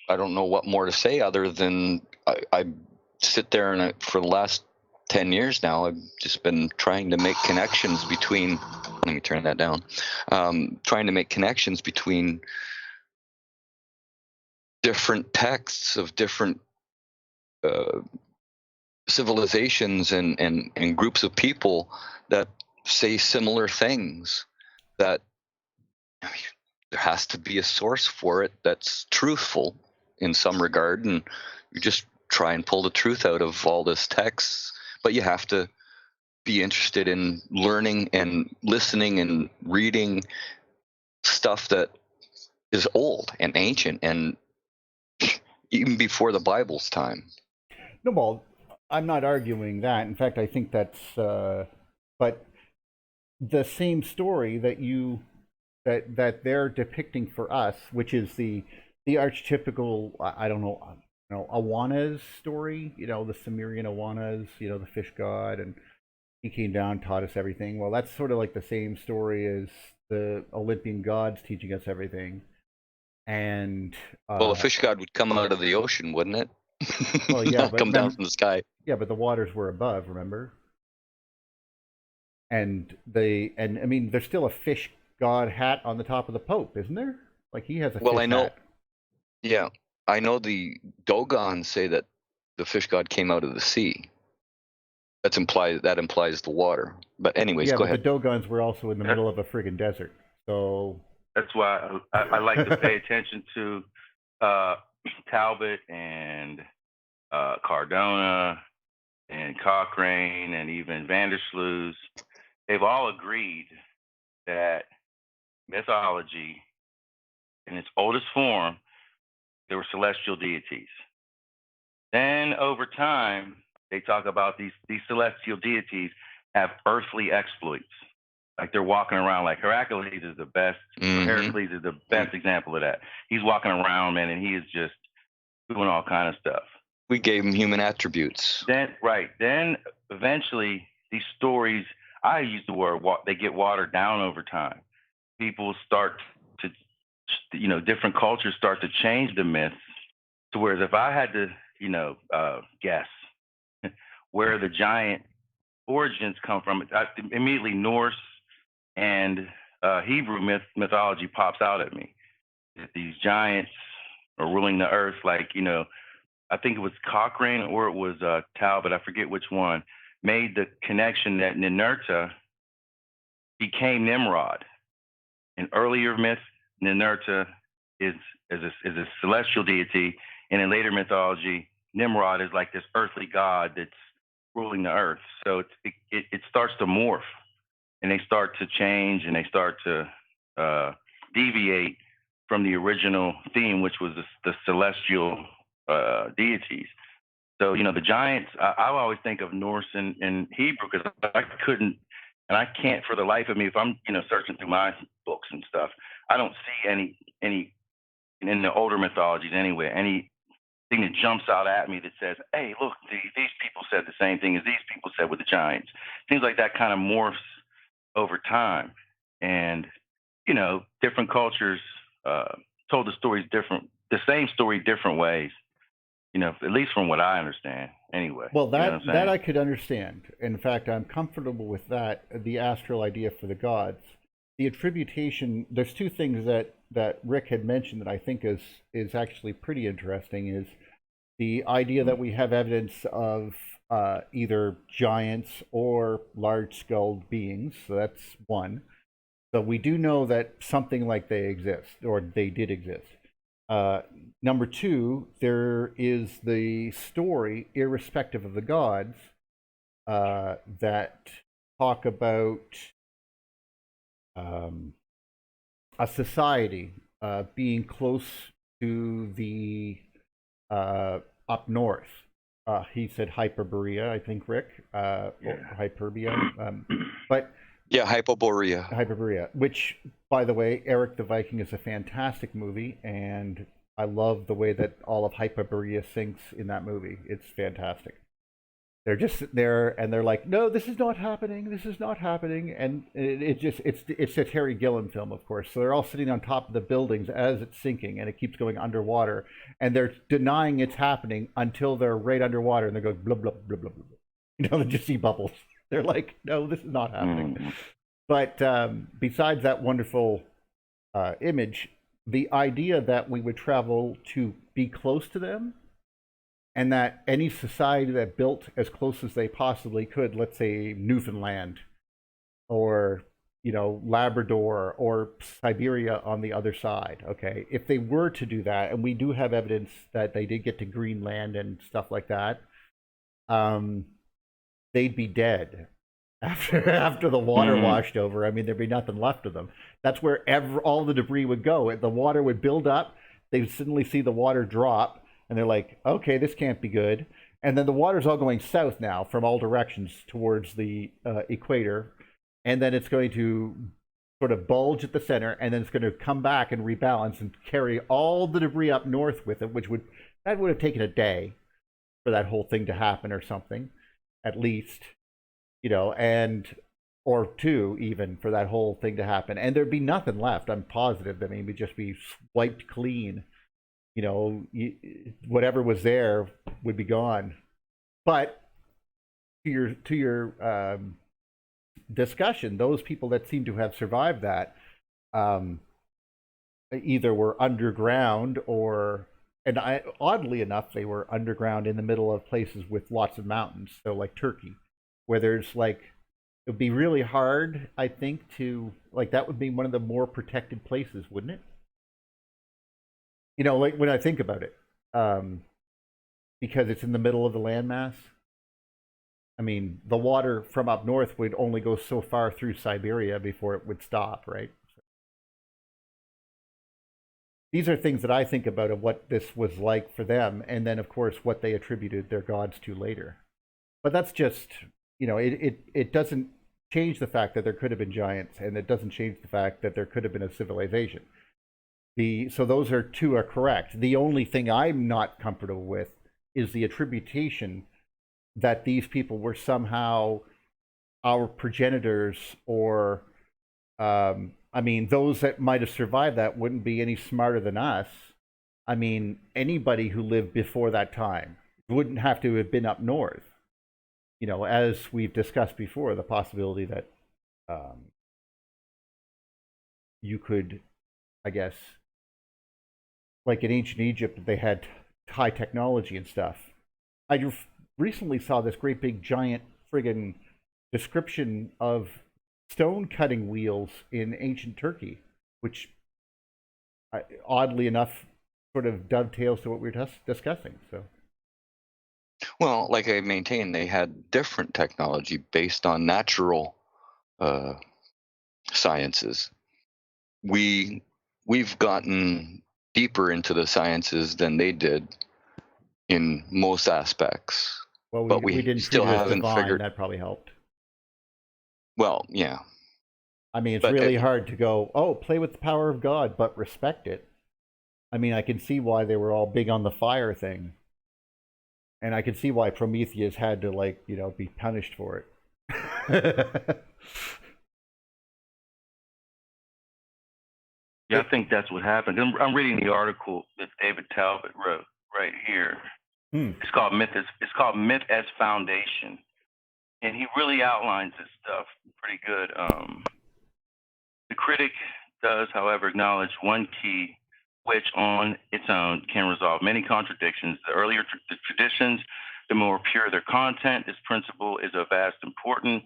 I don't know what more to say other than I sit there and for the last 10 years now, I've just been trying to make connections between. Let me turn that down. Trying to make connections between different texts of different uh, civilizations and groups of people that say similar things. That I mean, there has to be a source for it that's truthful in some regard, and you just try and pull the truth out of all this text. But you have to be interested in learning and listening and reading stuff that is old and ancient and even before the Bible's time. No, well, I'm not arguing that. In fact, I think that's, but the same story that that they're depicting for us, which is the archetypical, I don't know, Awanas story, the Sumerian Awanas, the fish god, and he came down, taught us everything. Well, that's sort of like the same story as the Olympian gods teaching us everything. And Well, a fish god would come out of the ocean, wouldn't it? well, yeah, Not but come down from the sky. yeah, but the waters were above, remember? And I mean, there's still a fish god hat on the top of the Pope, isn't there? Like he has a Well, fish I know. hat. Yeah, I know the Dogons say that the fish god came out of the sea. That implies the water. But anyways, Yeah, go but the ahead. Dogons were also in the middle of a friggin' desert. So That's why I like to pay attention to Talbot and Cardona and Cochrane and even Vandersloot. They've all agreed that mythology, in its oldest form, there were celestial deities. Then over time, they talk about these celestial deities have earthly exploits. Like they're walking around, like Heracles is the best. Heracles is the best example of that. He's walking around, man, and he is just doing all kind of stuff. We gave him human attributes. Then eventually these stories, I use the word, they get watered down over time. People start to, different cultures start to change the myths to whereas if I had to, guess where the giant origins come from, immediately Norse and Hebrew mythology pops out at me. These giants are ruling the earth, like, I think it was Cochrane or it was Talbot, I forget which one, made the connection that Ninurta became Nimrod. In earlier myth, Ninurta is a celestial deity, and in later mythology, Nimrod is like this earthly god that's ruling the earth. So it starts to morph, and they start to change, and they start to deviate from the original theme, which was the celestial deities. So, the giants, I always think of Norse and Hebrew because I couldn't, and I can't for the life of me, if I'm, searching through my books and stuff, I don't see any in the older mythologies anyway, anything that jumps out at me that says, hey, look, these people said the same thing as these people said with the giants. Things like that kind of morphs over time. And, different cultures told the same story different ways. At least from what I understand, anyway. well, that I could understand. In fact, I'm comfortable with that. The astral idea for the gods, the attributation. There's two things that Rick had mentioned that I think is actually pretty interesting. Is the idea that we have evidence of either giants or large-skulled beings. So that's one. So we do know that something like they exist, or they did exist. Number two, there is the story, irrespective of the gods, that talk about a society being close to the up north. He said Hyperborea, I think, Rick, or Hyperbia. But yeah, Hyperborea. Hyperborea, which, by the way, Eric the Viking is a fantastic movie, and I love the way that all of Hyperborea sinks in that movie. It's fantastic. They're just sitting there and they're like, no, this is not happening. This is not happening. And it's a Terry Gilliam film, of course. So they're all sitting on top of the buildings as it's sinking and it keeps going underwater. And they're denying it's happening until they're right underwater and they go blah, blah, blah, blah, blah. You know, they just see bubbles. They're like, no, this is not happening. But besides that wonderful image, the idea that we would travel to be close to them, and that any society that built as close as they possibly could, let's say Newfoundland or, you know, Labrador or Siberia on the other side, okay, if they were to do that, and we do have evidence that they did get to Greenland and stuff like that, they'd be dead after the water washed over. I mean, there'd be nothing left of them. That's where all the debris would go. The water would build up. They'd suddenly see the water drop, and they're like, okay, this can't be good. And then the water's all going south now from all directions towards the equator. And then it's going to sort of bulge at the center, and then it's going to come back and rebalance and carry all the debris up north with it, would have taken a day for that whole thing to happen or something, at least, you know, or two even for that whole thing to happen. And there'd be nothing left, I'm positive. I mean, we'd just be wiped clean. You know, whatever was there would be gone. But to your discussion, those people that seem to have survived that either were underground oddly enough, they were underground in the middle of places with lots of mountains. So like Turkey, where there's like, it would be really hard, I think, that would be one of the more protected places, wouldn't it? You know, like when I think about it, because it's in the middle of the landmass. I mean, the water from up north would only go so far through Siberia before it would stop, right? So these are things that I think about of what this was like for them, and then, of course, what they attributed their gods to later. But that's just, you know, it doesn't change the fact that there could have been giants, and it doesn't change the fact that there could have been a civilization. So those two are correct. The only thing I'm not comfortable with is the attribution that these people were somehow our progenitors, or I mean, those that might have survived that wouldn't be any smarter than us. I mean, anybody who lived before that time wouldn't have to have been up north. You know, as we've discussed before, the possibility that you could, I guess, like in ancient Egypt, they had high technology and stuff. I recently saw this great big giant friggin' description of stone cutting wheels in ancient Turkey, which oddly enough sort of dovetails to what we were discussing. So, Well, like I maintain, they had different technology based on natural sciences. We've gotten deeper into the sciences than they did in most aspects. well, But we we didn't still treat it as haven't divine. figured. That probably helped. Well, yeah, I mean, it's but really hard to go, oh, play with the power of God, but respect it. I mean, I can see why they were all big on the fire thing. And I can see why Prometheus had to, like, you know, be punished for it. Yeah, I think that's what happened. I'm reading the article that David Talbot wrote right here. It's called Myth as Foundation, and he really outlines this stuff pretty good. The critic does, however, acknowledge one key, which on its own can resolve many contradictions. The earlier the traditions, the more pure their content. This principle is of vast importance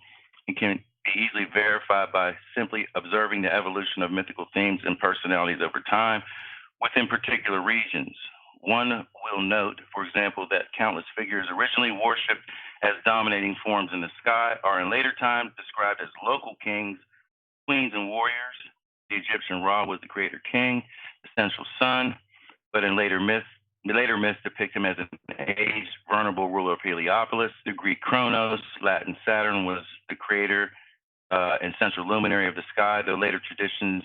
and can be easily verified by simply observing the evolution of mythical themes and personalities over time within particular regions. One will note, for example, that countless figures originally worshipped as dominating forms in the sky are in later times described as local kings, queens, and warriors. The Egyptian Ra was the creator king, the central sun, but in later myths depict him as an aged, vulnerable ruler of Heliopolis. The Greek Kronos, Latin Saturn, was the creator and central luminary of the sky, though later traditions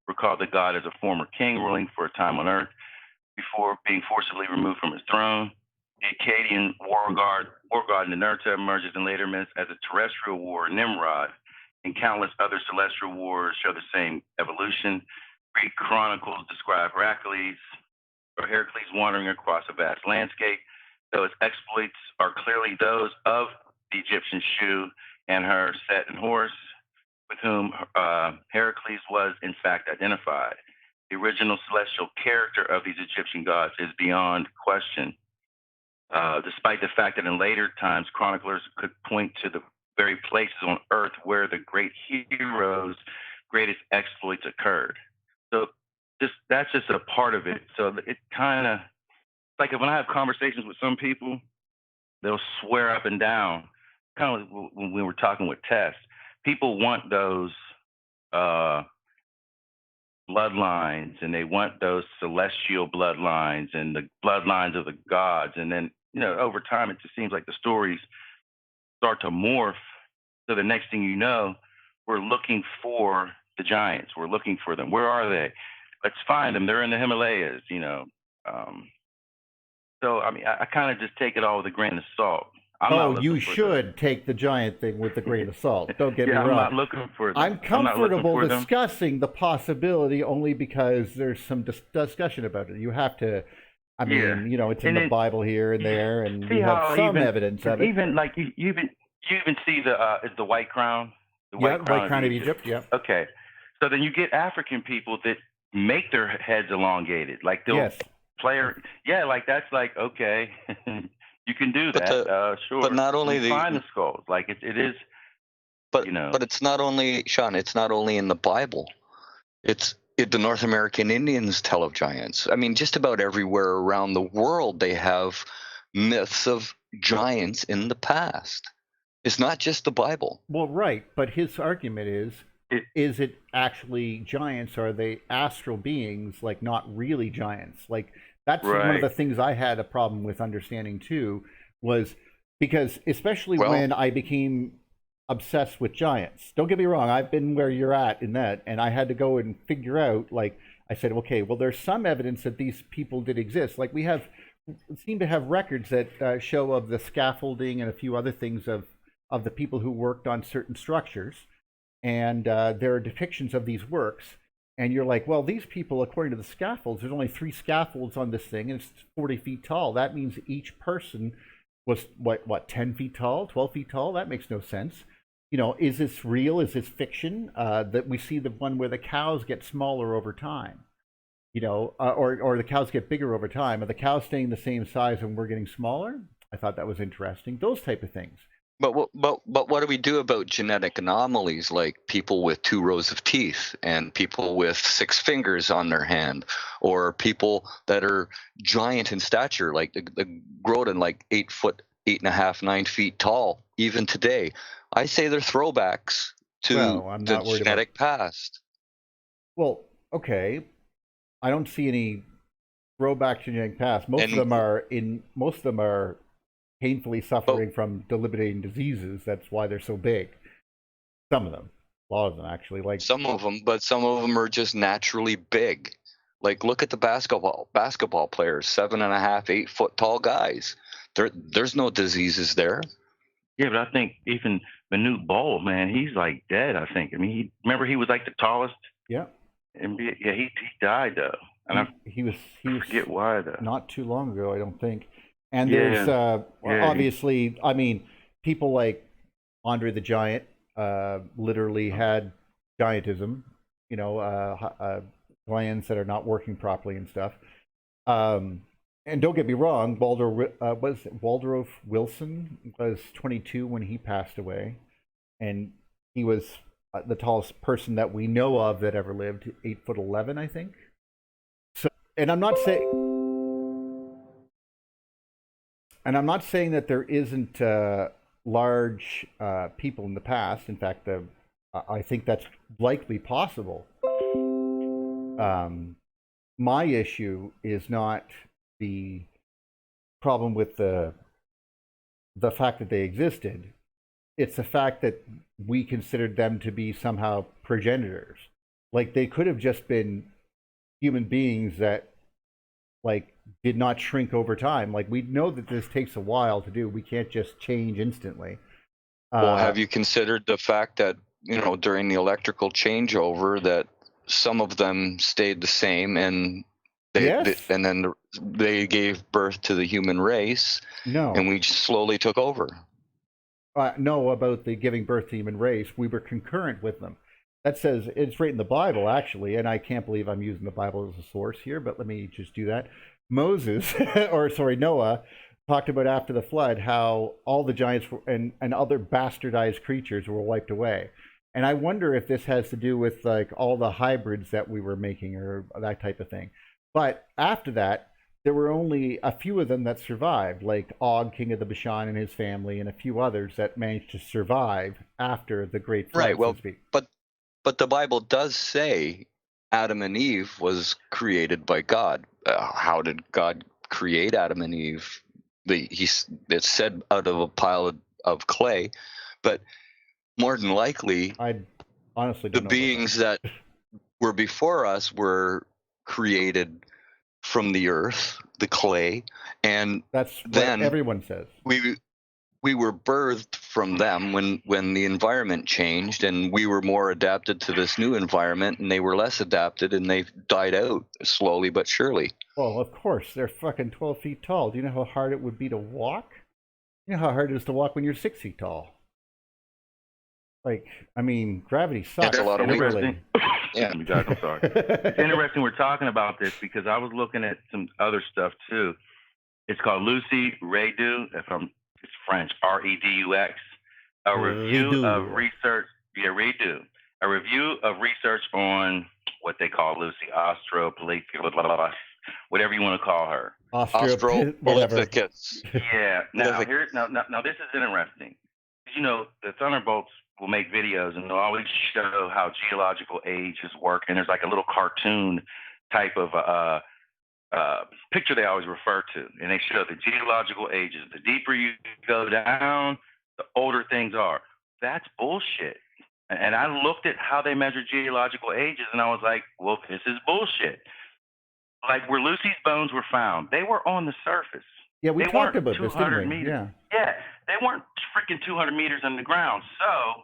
recall the god as a former king ruling for a time on earth before being forcibly removed from his throne. The Akkadian war god Ninurta emerges in later myths as a terrestrial war, Nimrod, and countless other celestial wars show the same evolution. Greek chronicles describe Heracles wandering across a vast landscape, though his exploits are clearly those of the Egyptian Shu and her Set and horse, with whom Heracles was in fact identified. The original celestial character of these Egyptian gods is beyond question, despite the fact that in later times chroniclers could point to the very places on Earth where the great heroes' greatest exploits occurred. So that's just a part of it. So it kind of like when I have conversations with some people, they'll swear up and down. Kind of when we were talking with Tess, people want those bloodlines, and they want those celestial bloodlines and the bloodlines of the gods. And then, over time, it just seems like the stories start to morph. So the next thing you know, we're looking for the giants. We're looking for them. Where are they? Let's find them. They're in the Himalayas, So, I mean, I kind of just take it all with a grain of salt. You should take the giant thing with a grain of salt. Don't get me wrong. I'm not looking for them. I'm comfortable discussing the possibility only because there's some discussion about it. You have to, I mean, it's in the Bible here and there, and you have some evidence of it. Even like you even see the white crown. The white crown of Egypt. Yeah. Okay, so then you get African people that make their heads elongated, like they'll like that's like okay. You can do that, sure. But not only find the skulls, like it is. But it's not only, Sean. It's not only in the Bible. The North American Indians tell of giants. I mean, just about everywhere around the world, they have myths of giants in the past. It's not just the Bible. Well, right. But his argument is it actually giants? Are they astral beings, like not really giants? Like, that's one of the things I had a problem with understanding too, was because especially when I became obsessed with giants. Don't get me wrong, I've been where you're at in that, and I had to go and figure out, like, I said, okay, well, there's some evidence that these people did exist. Like, we seem to have records that show of the scaffolding and a few other things of the people who worked on certain structures, and there are depictions of these works. And you're like, well, these people, according to the scaffolds, there's only 3 scaffolds on this thing, and it's 40 feet tall. That means each person was, 10 feet tall, 12 feet tall? That makes no sense. Is this real? Is this fiction? That we see the one where the cows get smaller over time, or the cows get bigger over time. Are the cows staying the same size and we're getting smaller? I thought that was interesting. Those type of things. But what do we do about genetic anomalies, like people with 2 rows of teeth and people with 6 fingers on their hand, or people that are giant in stature, like the Grodin, like 8 foot, 8.5, 9 feet tall, even today? I say they're throwbacks to the genetic past. Well, okay, I don't see any throwback to genetic past. Most of them are painfully suffering from debilitating diseases. That's why they're so big. Some of them, a lot of them actually. Like some of them are just naturally big. Like, look at the basketball players, 7.5, 8 foot tall guys. There's no diseases there. Yeah, but I think even Manute Bol, man, he's like dead. I think. I mean, he was like the tallest. Yeah. He died though. And he was. I forget why though. Not too long ago, I don't think. And there's obviously, I mean, people like Andre the Giant literally had giantism, glands that are not working properly and stuff. And don't get me wrong, Waldorf Wilson was 22 when he passed away, and he was the tallest person that we know of that ever lived, 8'11", I think. So, and I'm not saying that there isn't large people in the past. In fact, I think that's likely possible. My issue is not the problem with the fact that they existed. It's the fact that we considered them to be somehow progenitors. Like, they could have just been human beings that like did not shrink over time. Like we know that this takes a while to do. We can't just change instantly. Well, have you considered the fact that, during the electrical changeover that some of them stayed the same and Yes. and then they gave birth to the human race No. and we slowly took over. No, about the giving birth to human race, we were concurrent with them. That says it's right in the Bible, actually, and I can't believe I'm using the Bible as a source here, but let me just do that. Moses, or sorry, Noah, talked about after the flood how all the giants and other bastardized creatures were wiped away. And I wonder if this has to do with like all the hybrids that we were making or that type of thing. But after that, there were only a few of them that survived, like Og, king of the Bashan, and his family, and a few others that managed to survive after the Great Flood, Right. Well, so to speak. but the Bible does say Adam and Eve was created by God. How did God create Adam and Eve? It's said out of a pile of clay, but more than likely, I honestly the don't know beings that were before us were created from the earth, the clay, and that's what then everyone says. we were birthed from them when the environment changed and we were more adapted to this new environment and they were less adapted and they died out slowly but surely. Well, of course, they're fucking 12 feet tall. Do you know how hard it would be to walk? You know how hard it is to walk when you're 6 feet tall? Like, I mean, gravity sucks. That's a lot of weight. Literally. Yeah, guys, I'm sorry. It's interesting we're talking about this because I was looking at some other stuff too. It's called Lucy Redux. It's French, Redux. A review of research. Yeah, Redux. A review of research on what they call Lucy, Australopithecus, whatever you want to call her. Australopithecus. Yeah. Now this is interesting. The Thunderbolts will make videos and they'll always show how geological ages work. And there's like a little cartoon type of picture they always refer to. And they show the geological ages. The deeper you go down, the older things are. That's bullshit. And I looked at how they measure geological ages and I was like, well, this is bullshit. Like where Lucy's bones were found, they were on the surface. Yeah, we talked about this, didn't we? Meters. Yeah, they weren't freaking 200 meters in the ground. So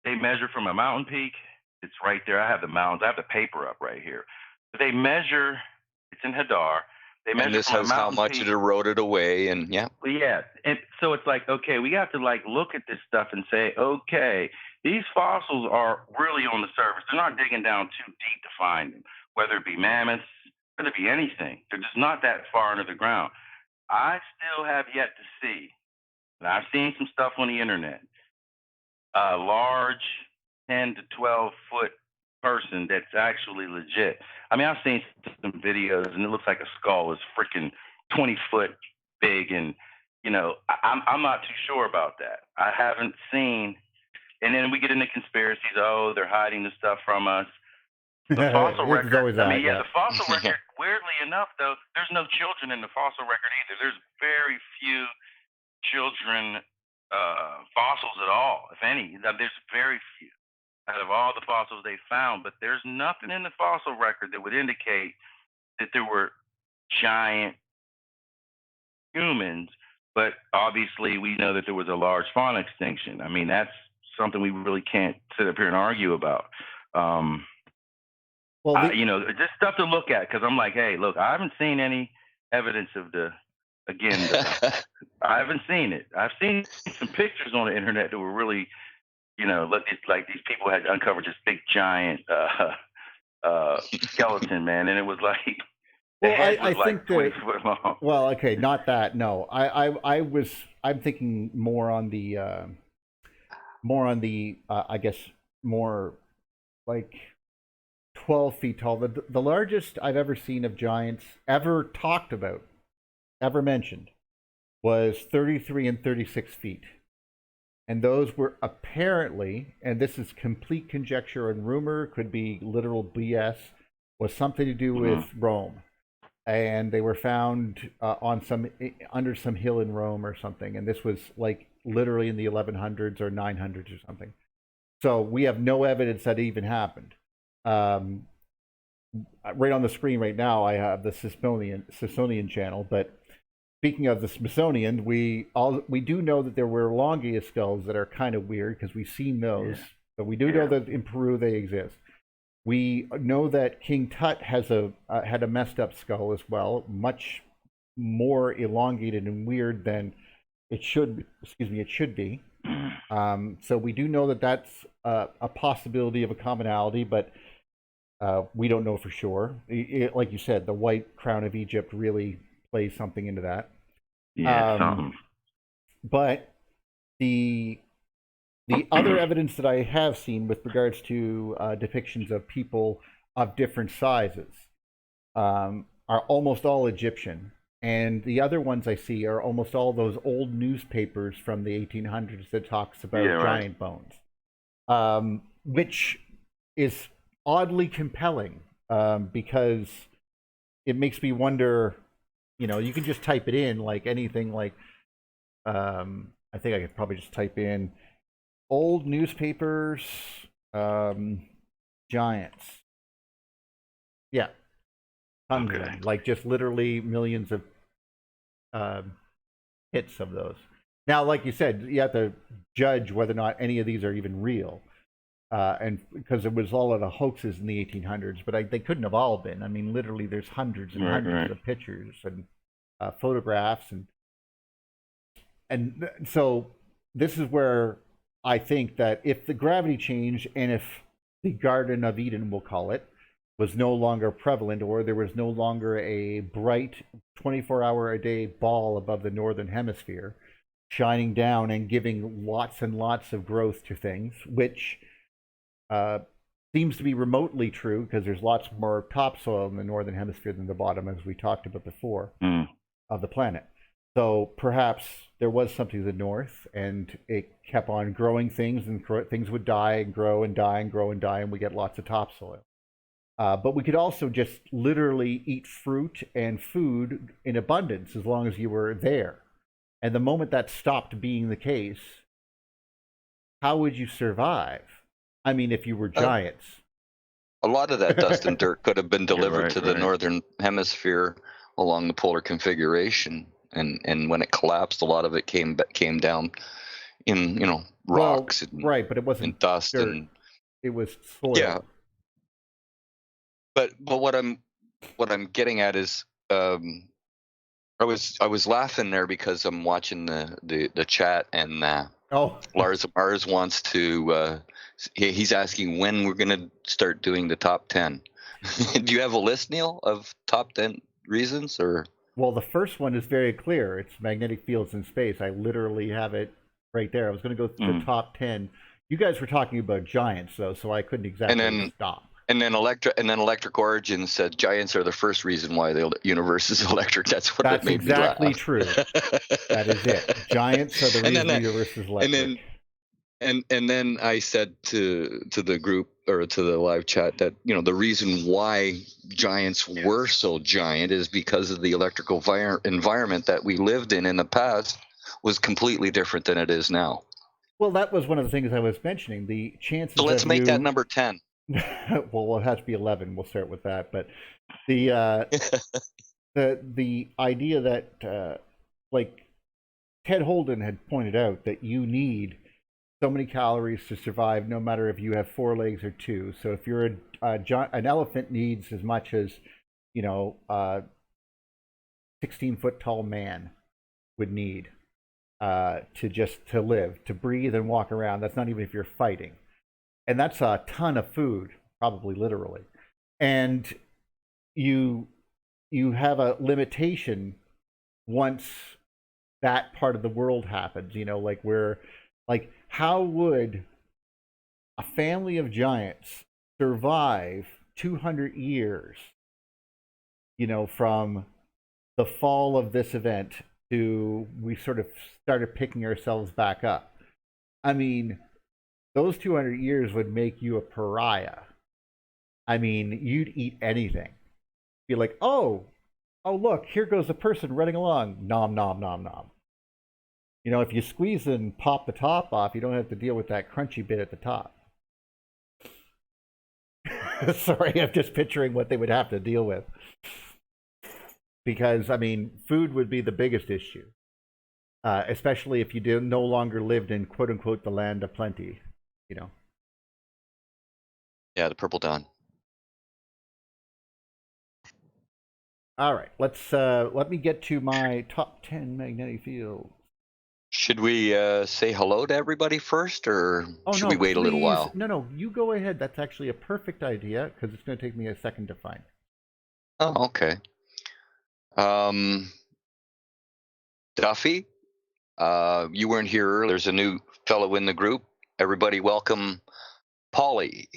they measure from a mountain peak. It's right there. I have the mountains. I have the paper up right here. But they measure. It's in Hadar. They measure and this from has a how mountain much peak. It eroded away, and yeah. Well, yeah, and so it's like, okay, we have to like look at this stuff and say, okay, these fossils are really on the surface. They're not digging down too deep to find them, whether it be mammoths, whether it be anything. They're just not that far under the ground. I still have yet to see, and I've seen some stuff on the internet, a large 10 to 12 foot person that's actually legit. I mean, I've seen some videos and it looks like a skull is freaking 20 foot big. And, I'm not too sure about that. I haven't seen, and then we get into conspiracies. Oh, they're hiding the stuff from us. The fossil record. The fossil record. Weirdly enough, though, there's no children in the fossil record either. There's very few children fossils at all, if any. There's very few out of all the fossils they found. But there's nothing in the fossil record that would indicate that there were giant humans. But obviously, we know that there was a large fauna extinction. I mean, that's something we really can't sit up here and argue about. Just stuff to look at because I'm like, hey, look, I haven't seen any evidence of I haven't seen it. I've seen some pictures on the internet that were really, like these people had uncovered this big giant skeleton, man, and it was like, I think 20 foot long. Well, okay, not that. No, I'm thinking more on the I guess more like 12 feet tall. The largest I've ever seen of giants ever talked about, ever mentioned, was 33 and 36 feet. And those were apparently, and this is complete conjecture and rumor, could be literal BS, was something to do with Rome. And they were found under some hill in Rome or something. And this was like literally in the 1100s or 900s or something. So we have no evidence that it even happened. right on the screen right now, I have the Smithsonian channel. But speaking of the Smithsonian, we do know that there were elongated skulls that are kind of weird because we've seen those. But we do know that in Peru they exist. We know that King Tut has had a messed up skull as well, much more elongated and weird than it should. Excuse me, it should be. So we do know that that's a possibility of a commonality, but we don't know for sure. Like you said, the white crown of Egypt really plays something into that. Yeah, something. But the other evidence that I have seen with regards to depictions of people of different sizes are almost all Egyptian. And the other ones I see are almost all those old newspapers from the 1800s that talks about giant bones, which is oddly compelling because it makes me wonder, you can just type it in like anything like, I think I could probably just type in old newspapers, giants. Yeah. Tons of them, like just literally millions of hits of those. Now, like you said, you have to judge whether or not any of these are even real. And because it was all of the hoaxes in the 1800s, but they couldn't have all been. I mean, literally, there's hundreds and hundreds of pictures and photographs, and so this is where I think that if the gravity changed and if the Garden of Eden, we'll call it, was no longer prevalent, or there was no longer a bright 24-hour-a-day ball above the northern hemisphere, shining down and giving lots and lots of growth to things, which seems to be remotely true because there's lots more topsoil in the northern hemisphere than the bottom, as we talked about before, of the planet. So perhaps there was something to the north, and it kept on growing things, and things would die and grow and die and grow and die, and we get lots of topsoil. But we could also just literally eat fruit and food in abundance as long as you were there. And the moment that stopped being the case, how would you survive? I mean, if you were giants. A lot of that dust and dirt could have been delivered to the northern hemisphere along the polar configuration. And when it collapsed, a lot of it came down in, rocks and, but it wasn't and dust dirt. and it was soil. Yeah. But what I'm getting at is I was laughing there because I'm watching the chat, and Lars wants to he's asking when we're gonna start doing the top 10. Do you have a list, Neil, of top 10 reasons? Or well, the first one is very clear. It's magnetic fields in space. I literally have it right there. I was going to go through the top 10. You guys were talking about giants, though, so I couldn't exactly stop. And then Electric Origin said giants are the first reason why the universe is electric. That's what made me laugh. That's exactly true. That is it. Giants are the reason the universe is electric. And then I said to the group, or to the live chat, that the reason why giants were so giant is because of the electrical environment that we lived in the past was completely different than it is now. Well, that was one of the things I was mentioning. The chances. So let's make that number 10. Well, it has to be 11. We'll start with that. But the the idea that like Ted Holden had pointed out, that you need so many calories to survive, no matter if you have 4 legs or 2. So if you're an elephant needs as much as 16-foot tall man would need to live, to breathe and walk around. That's not even if you're fighting. And that's a ton of food, probably literally. And you have a limitation once that part of the world happens, like how would a family of giants survive 200 years, from the fall of this event to we sort of started picking ourselves back up? I mean, those 200 years would make you a pariah. I mean, you'd eat anything. Be like, oh, look, here goes a person running along. Nom, nom, nom, nom. If you squeeze and pop the top off, you don't have to deal with that crunchy bit at the top. Sorry, I'm just picturing what they would have to deal with. Because, I mean, food would be the biggest issue, especially if you no longer lived in quote unquote the land of plenty, you know. Yeah, the Purple Dawn. All right, let me get to my top 10 magnetic fields. Should we say hello to everybody first, or should no, we wait a little please. while? No, you go ahead. That's actually a perfect idea because it's going to take me a second to find. Oh, okay. Duffy, you weren't here earlier. There's a new fellow in the group. Everybody welcome Polly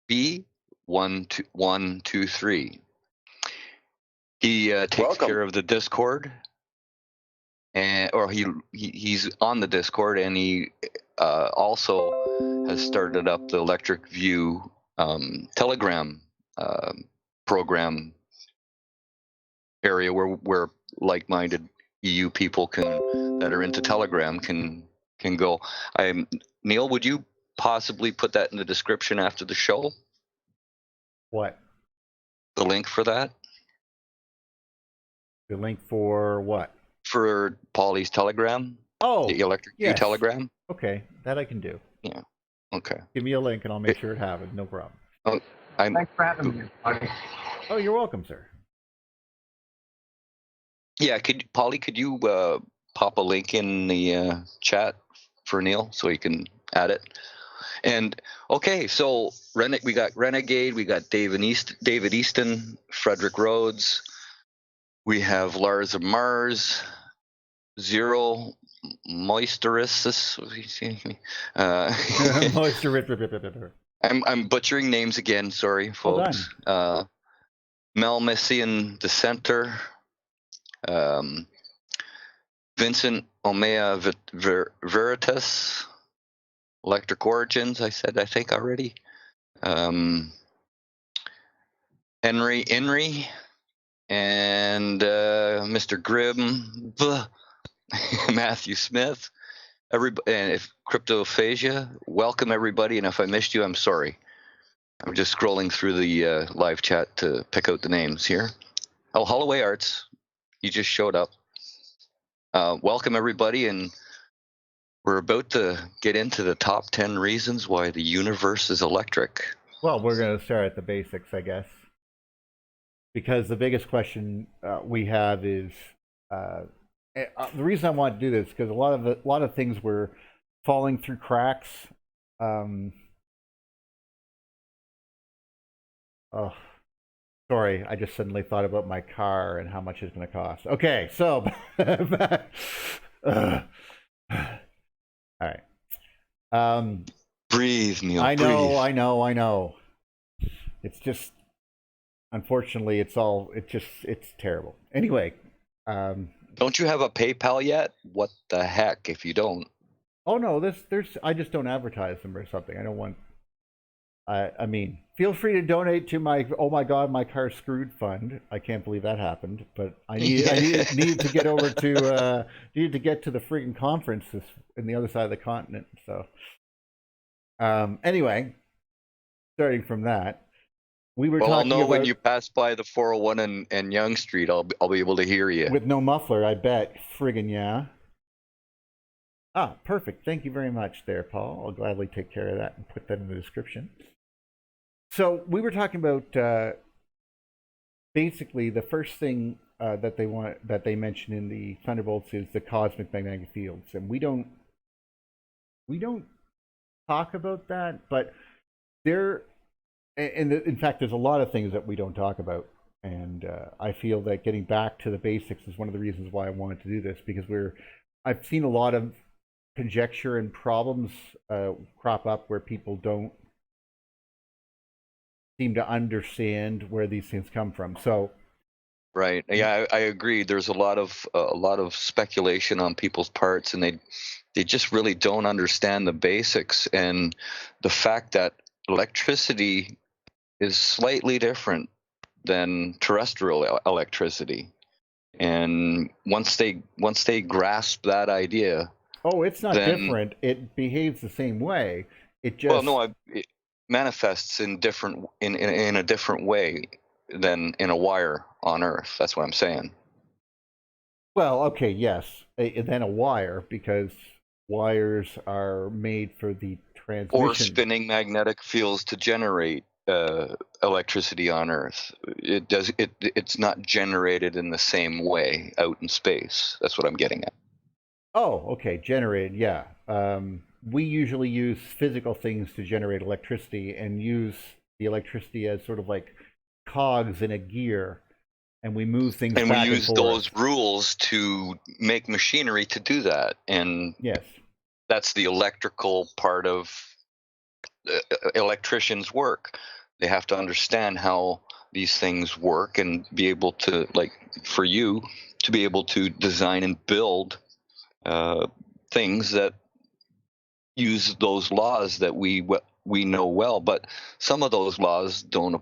B12123. He takes Welcome. care of the Discord, or he's on the Discord, and he also has started up the Electric View Telegram program area where like-minded EU people that are into Telegram can go. Neil, would you possibly put that in the description after the show? What? The link for that? The link for what? For Polly's Telegram? Oh, the Electric View Telegram? Okay, that I can do. Yeah. Okay. Give me a link and I'll make sure it happens. No problem. Thanks for having me, buddy. Oh, you're welcome, sir. Yeah, Polly, could you pop a link in the chat for Neil so he can add it? And okay, so we got Renegade, we got David Easton, Frederick Rhodes, we have Lars of Mars, Zero Moisturous. I'm butchering names again. Sorry, folks. Melmessian Dissenter. Vincent Omea Veritas, Electric Origins, I think already. Henry, and Mr. Grimm, Matthew Smith, everybody, and if Cryptophagia, welcome everybody. And if I missed you, I'm sorry. I'm just scrolling through the live chat to pick out the names here. Oh, Holloway Arts, you just showed up. Welcome everybody, and we're about to get into the top 10 reasons why the universe is electric. Well, we're going to start at the basics, I guess, because the biggest question we have is the reason I want to do this because a lot of things were falling through cracks. Oh, sorry, I just suddenly thought about my car and how much it's going to cost. Okay, so all right. Breathe, Neil. I breathe. know. It's just, unfortunately, it's terrible. Anyway. Don't you have a PayPal yet? What the heck if you don't? Oh no, I just don't advertise them or something. I don't want. I mean, feel free to donate to my "Oh my God, my car's screwed" fund. I can't believe that happened, but I need to get over to needed to get to the friggin' conference in the other side of the continent. So, anyway, starting from that, we were talking I'll know about, when you pass by the 401 and Yonge Street. I'll be able to hear you with no muffler. I bet, friggin' yeah. Ah, perfect. Thank you very much there, Paul. I'll gladly take care of that and put that in the description. So we were talking about basically the first thing that they mention in the Thunderbolts is the cosmic magnetic fields, and we don't talk about that, but in fact, there's a lot of things that we don't talk about, and I feel that getting back to the basics is one of the reasons why I wanted to do this, because I've seen a lot of conjecture and problems crop up where people don't seem to understand where these things come from. So, right, yeah, I agree. There's a lot of speculation on people's parts, and they just really don't understand the basics and the fact that electricity is slightly different than terrestrial electricity. And once they grasp that idea, it's not different. It behaves the same way. It just manifests in a different way than in a wire on Earth. That's what I'm saying. Well, okay, yes, then a wire, because wires are made for the transmission. Or spinning magnetic fields to generate electricity on Earth. It's not generated in the same way out in space. That's what I'm getting at. Oh, okay, generated, yeah. We usually use physical things to generate electricity and use the electricity as sort of like cogs in a gear, and we move things And we back and use forth. those rules to make machinery to do that. And Yes. that's the electrical part of electricians' work. They have to understand how these things work and be able to, like, for you to be able to design and build things that use those laws that we know well. But some of those laws don't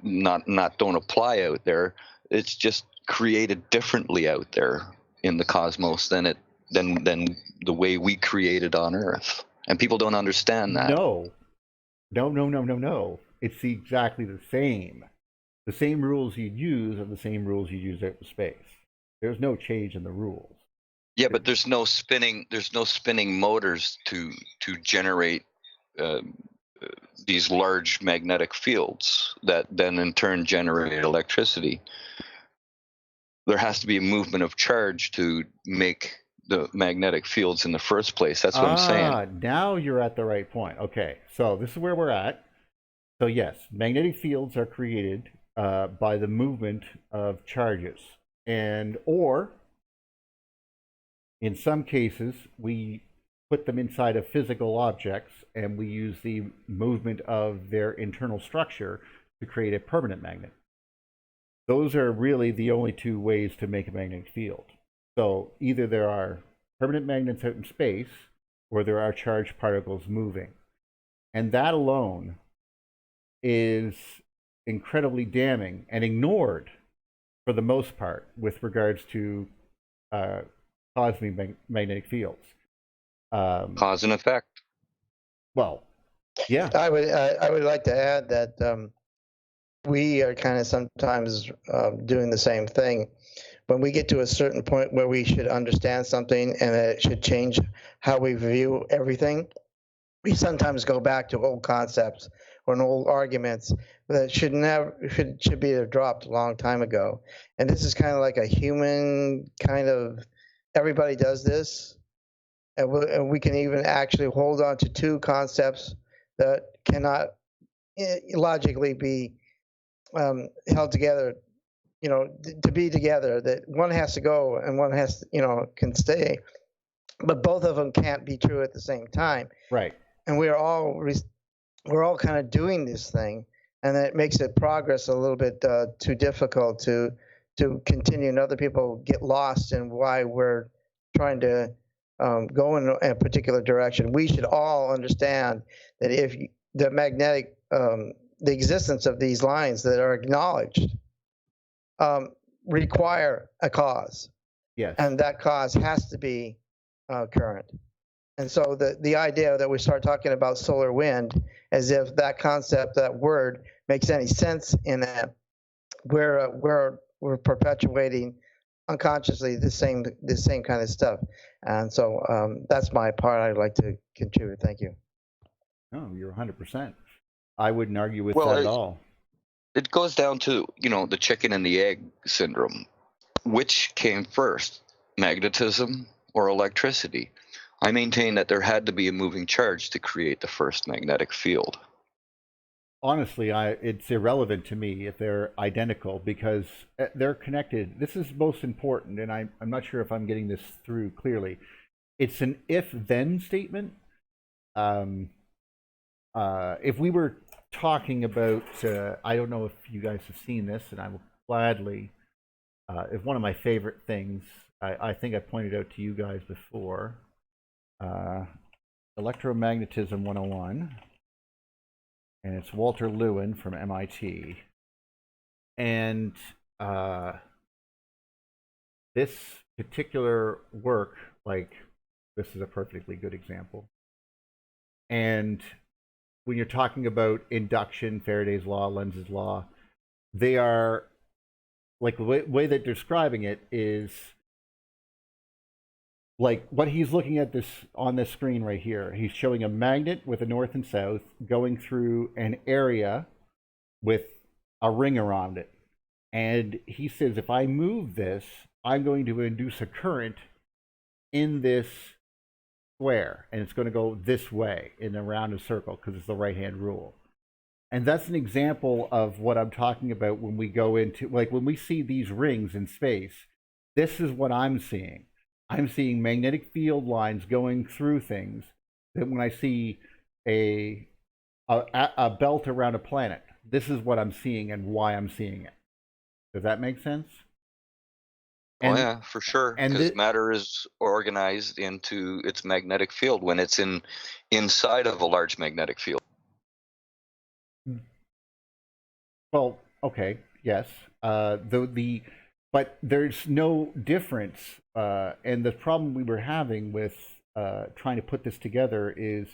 apply out there. It's just created differently out there in the cosmos than the way we created on Earth, and people don't understand that. No. It's exactly the same. The same rules you'd use are the same rules you'd use out in space. There's no change in the rules. Yeah, but there's no spinning motors to generate these large magnetic fields that then in turn generate electricity. There has to be a movement of charge to make the magnetic fields in the first place. That's what I'm saying. Now you're at the right point. Okay, so this is where we're at. So yes, magnetic fields are created by the movement of charges, or in some cases we put them inside of physical objects, and we use the movement of their internal structure to create a permanent magnet. Those are really the only two ways to make a magnetic field. So either there are permanent magnets out in space, or there are charged particles moving. And that alone is incredibly damning and ignored for the most part with regards to causing magnetic fields. Cause and effect. Well, yeah. I would like to add that we are kind of sometimes doing the same thing. When we get to a certain point where we should understand something and it should change how we view everything, we sometimes go back to old concepts or old arguments that should be dropped a long time ago. And this is kind of like a human kind of, everybody does this. And we can even actually hold on to two concepts that cannot logically be held together, to be together. That one has to go and one has to, can stay, but both of them can't be true at the same time. Right. And we're all kind of doing this thing, and it makes it progress a little bit too difficult to continue, and other people get lost in why we're trying to go in a particular direction. We should all understand that if the magnetic, the existence of these lines that are acknowledged require a cause. Yes. And that cause has to be current. And so the idea that we start talking about solar wind as if that concept, that word, makes any sense in that, we're perpetuating unconsciously the same kind of stuff. And so that's my part I'd like to contribute. Thank you. No, you're 100%. I wouldn't argue with that at all. It goes down to, the chicken and the egg syndrome. Which came first, magnetism or electricity? I maintain that there had to be a moving charge to create the first magnetic field. Honestly, it's irrelevant to me if they're identical, because they're connected. This is most important, and I'm not sure if I'm getting this through clearly. It's an if-then statement. If we were talking about, I don't know if you guys have seen this, and I will gladly, it's one of my favorite things. I think I pointed out to you guys before. Electromagnetism 101. And it's Walter Lewin from MIT. And this particular work, this is a perfectly good example. And when you're talking about induction, Faraday's law, Lenz's law, they are like the way that they're describing it is like what he's looking at this on this screen right here. He's showing a magnet with a north and south going through an area with a ring around it. And he says, if I move this, I'm going to induce a current in this square, and it's going to go this way in around a circle because it's the right-hand rule. And that's an example of what I'm talking about when we go into, like when we see these rings in space, this is what I'm seeing. I'm seeing magnetic field lines going through things that when I see a belt around a planet, this is what I'm seeing and why I'm seeing it. Does that make sense? Oh yeah, for sure. and Because thi- matter is organized into its magnetic field when it's inside of a large magnetic field. Well, okay, yes. But there's no difference, and the problem we were having with trying to put this together is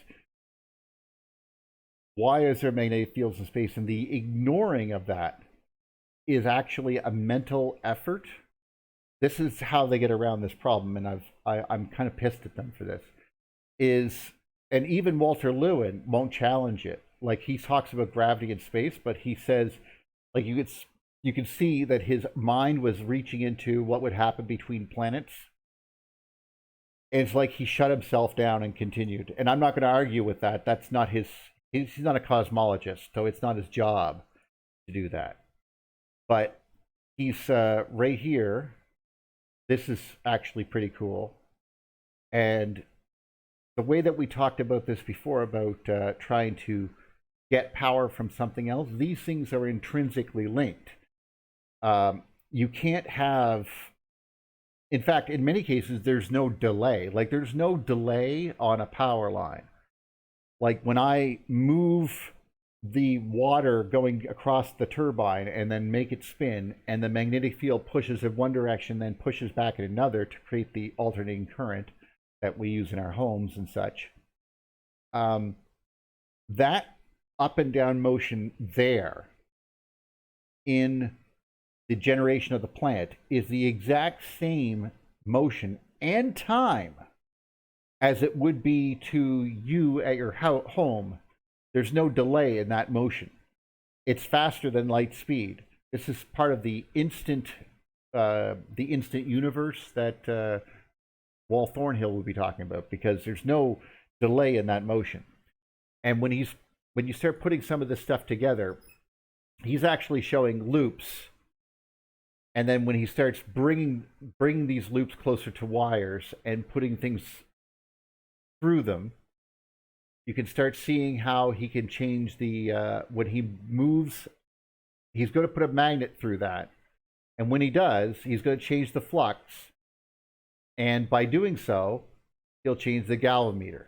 why is there magnetic fields in space, and the ignoring of that is actually a mental effort. This is how they get around this problem, and I'm kind of pissed at them for this. And even Walter Lewin won't challenge it. Like he talks about gravity in space, but he says, like you could see that his mind was reaching into what would happen between planets. And it's like he shut himself down and continued. And I'm not going to argue with that. That's not he's not a cosmologist, so it's not his job to do that. But he's right here. This is actually pretty cool. And the way that we talked about this before about trying to get power from something else, these things are intrinsically linked. You can't have, in fact, in many cases, there's no delay. Like there's no delay on a power line. Like when I move the water going across the turbine and then make it spin, and the magnetic field pushes in one direction, then pushes back in another to create the alternating current that we use in our homes and such. That up and down motion there in the generation of the planet is the exact same motion and time as it would be to you at your home. There's no delay in that motion. It's faster than light speed. This is part of the instant universe that Wal Thornhill would be talking about, because there's no delay in that motion. And when you start putting some of this stuff together, he's actually showing loops. And then when he starts bringing these loops closer to wires and putting things through them, you can start seeing how he can change the when he moves, he's going to put a magnet through that. And when he does, he's going to change the flux. And by doing so, he'll change the galvanometer,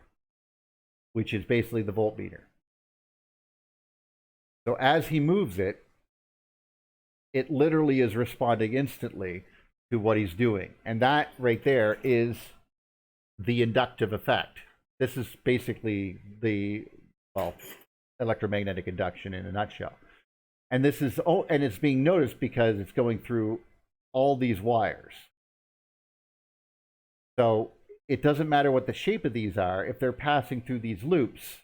which is basically the voltmeter. So as he moves it, it literally is responding instantly to what he's doing. And that right there is the inductive effect. This is basically the, well, electromagnetic induction in a nutshell. And this is, and it's being noticed because it's going through all these wires. So it doesn't matter what the shape of these are. If they're passing through these loops,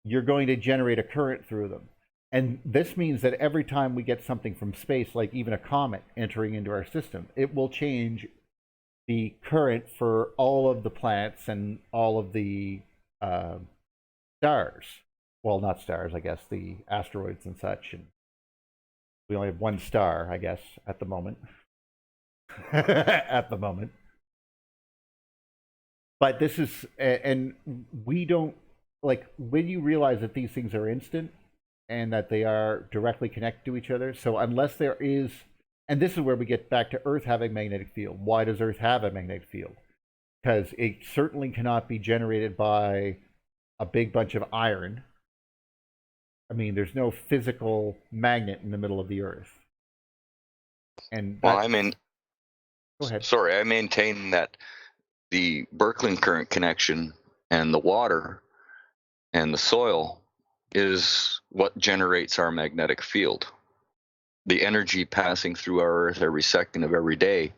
you're going to generate a current through them. And this means that every time we get something from space, like even a comet entering into our system, it will change the current for all of the planets and all of the stars. Well, not stars, I guess, the asteroids and such. And we only have one star, I guess, at the moment. At the moment. But this is, and we don't, like, when you realize that these things are instant and that they are directly connected to each other, so unless there is, and this is where we get back to Earth having a magnetic field. Why does Earth have a magnetic field? Because it certainly cannot be generated by a big bunch of iron. I mean, there's no physical magnet in the middle of the Earth. And well, I mean, go ahead. Sorry, I maintain that the Birkeland current connection and the water And the soil is what generates our magnetic field. The energy passing through our Earth every second of every day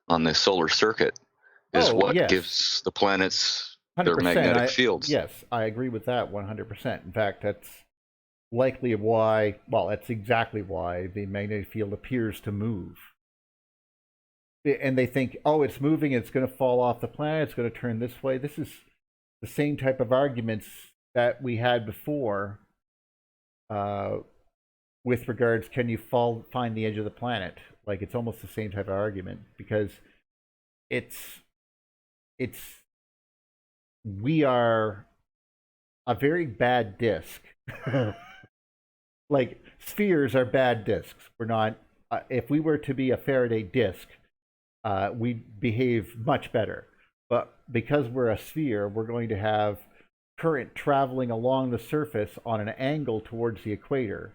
on the solar circuit is Oh, what yes. gives the planets their 100%. magnetic fields. Yes, I agree with that 100%. In fact, that's likely why, well, that's exactly why the magnetic field appears to move. And they think, oh, it's moving, it's going to fall off the planet, it's going to turn this way. This is the same type of arguments that we had before with regards, can you find the edge of the planet? Like, it's almost the same type of argument, because we are a very bad disk. Like, spheres are bad disks. We're not, if we were to be a Faraday disk, we'd behave much better. But because we're a sphere, we're going to have current traveling along the surface on an angle towards the equator.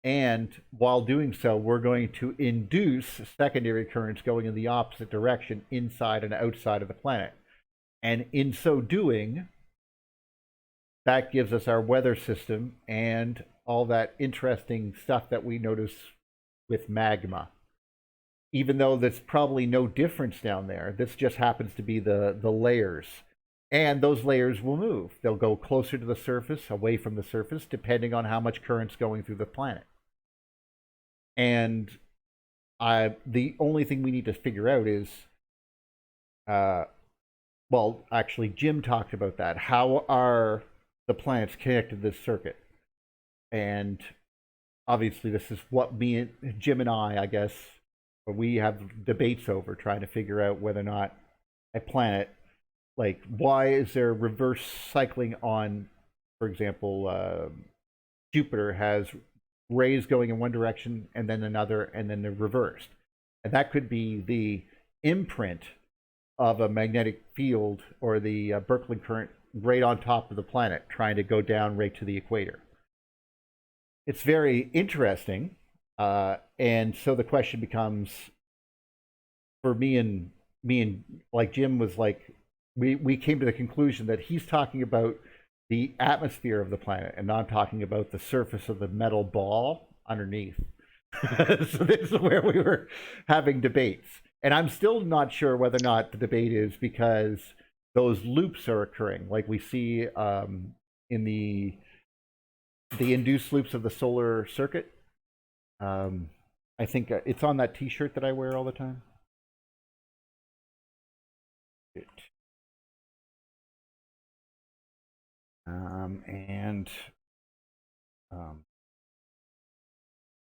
And while doing so, we're going to induce secondary currents going in the opposite direction inside and outside of the planet. And in so doing, that gives us our weather system and all that interesting stuff that we notice with magma. Even though there's probably no difference down there, this just happens to be the layers. And those layers will move. They'll go closer to the surface, away from the surface, depending on how much current's going through the planet. And the only thing we need to figure out is, well, actually, Jim talked about that. How are the planets connected to this circuit? And obviously, this is what Jim and I guess, we have debates over, trying to figure out whether or not a planet, like, why is there reverse cycling on, for example, Jupiter has rays going in one direction and then another, and then they're reversed. And that could be the imprint of a magnetic field or the Birkeland current right on top of the planet, trying to go down right to the equator. It's very interesting. And so the question becomes, for me and like Jim was like, we came to the conclusion that he's talking about the atmosphere of the planet, and I'm talking about the surface of the metal ball underneath. So this is where we were having debates. And I'm still not sure whether or not the debate is because those loops are occurring, like we see in the induced loops of the solar circuit. I think it's on that T-shirt that I wear all the time.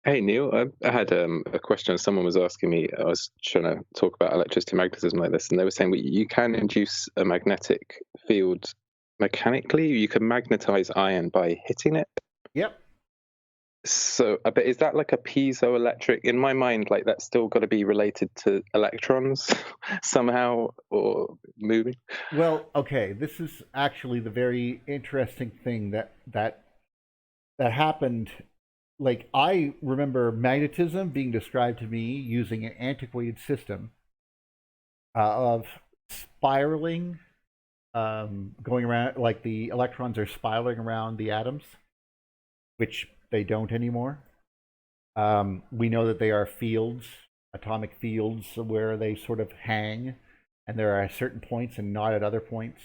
Hey Neil, I had a question. Someone was asking me. I was trying to talk about electricity magnetism like this, and they were saying you can induce a magnetic field mechanically. You can magnetize iron by hitting it. Yep. So, but is that like a piezoelectric? In my mind, like that's still got to be related to electrons somehow, or moving. Well, okay. This is actually the very interesting thing that happened. Like, I remember magnetism being described to me using an antiquated system of spiraling, going around, like the electrons are spiraling around the atoms, which they don't anymore. We know that they are fields, atomic fields, where they sort of hang, and there are certain points and not at other points,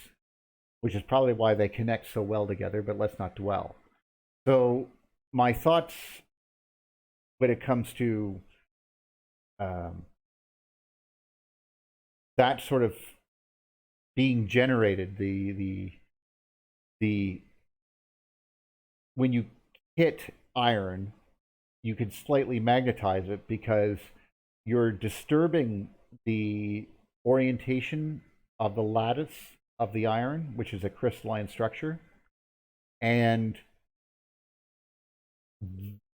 which is probably why they connect so well together, but let's not dwell. So my thoughts when it comes to that sort of being generated, the when you hit iron, you can slightly magnetize it because you're disturbing the orientation of the lattice of the iron, which is a crystalline structure. And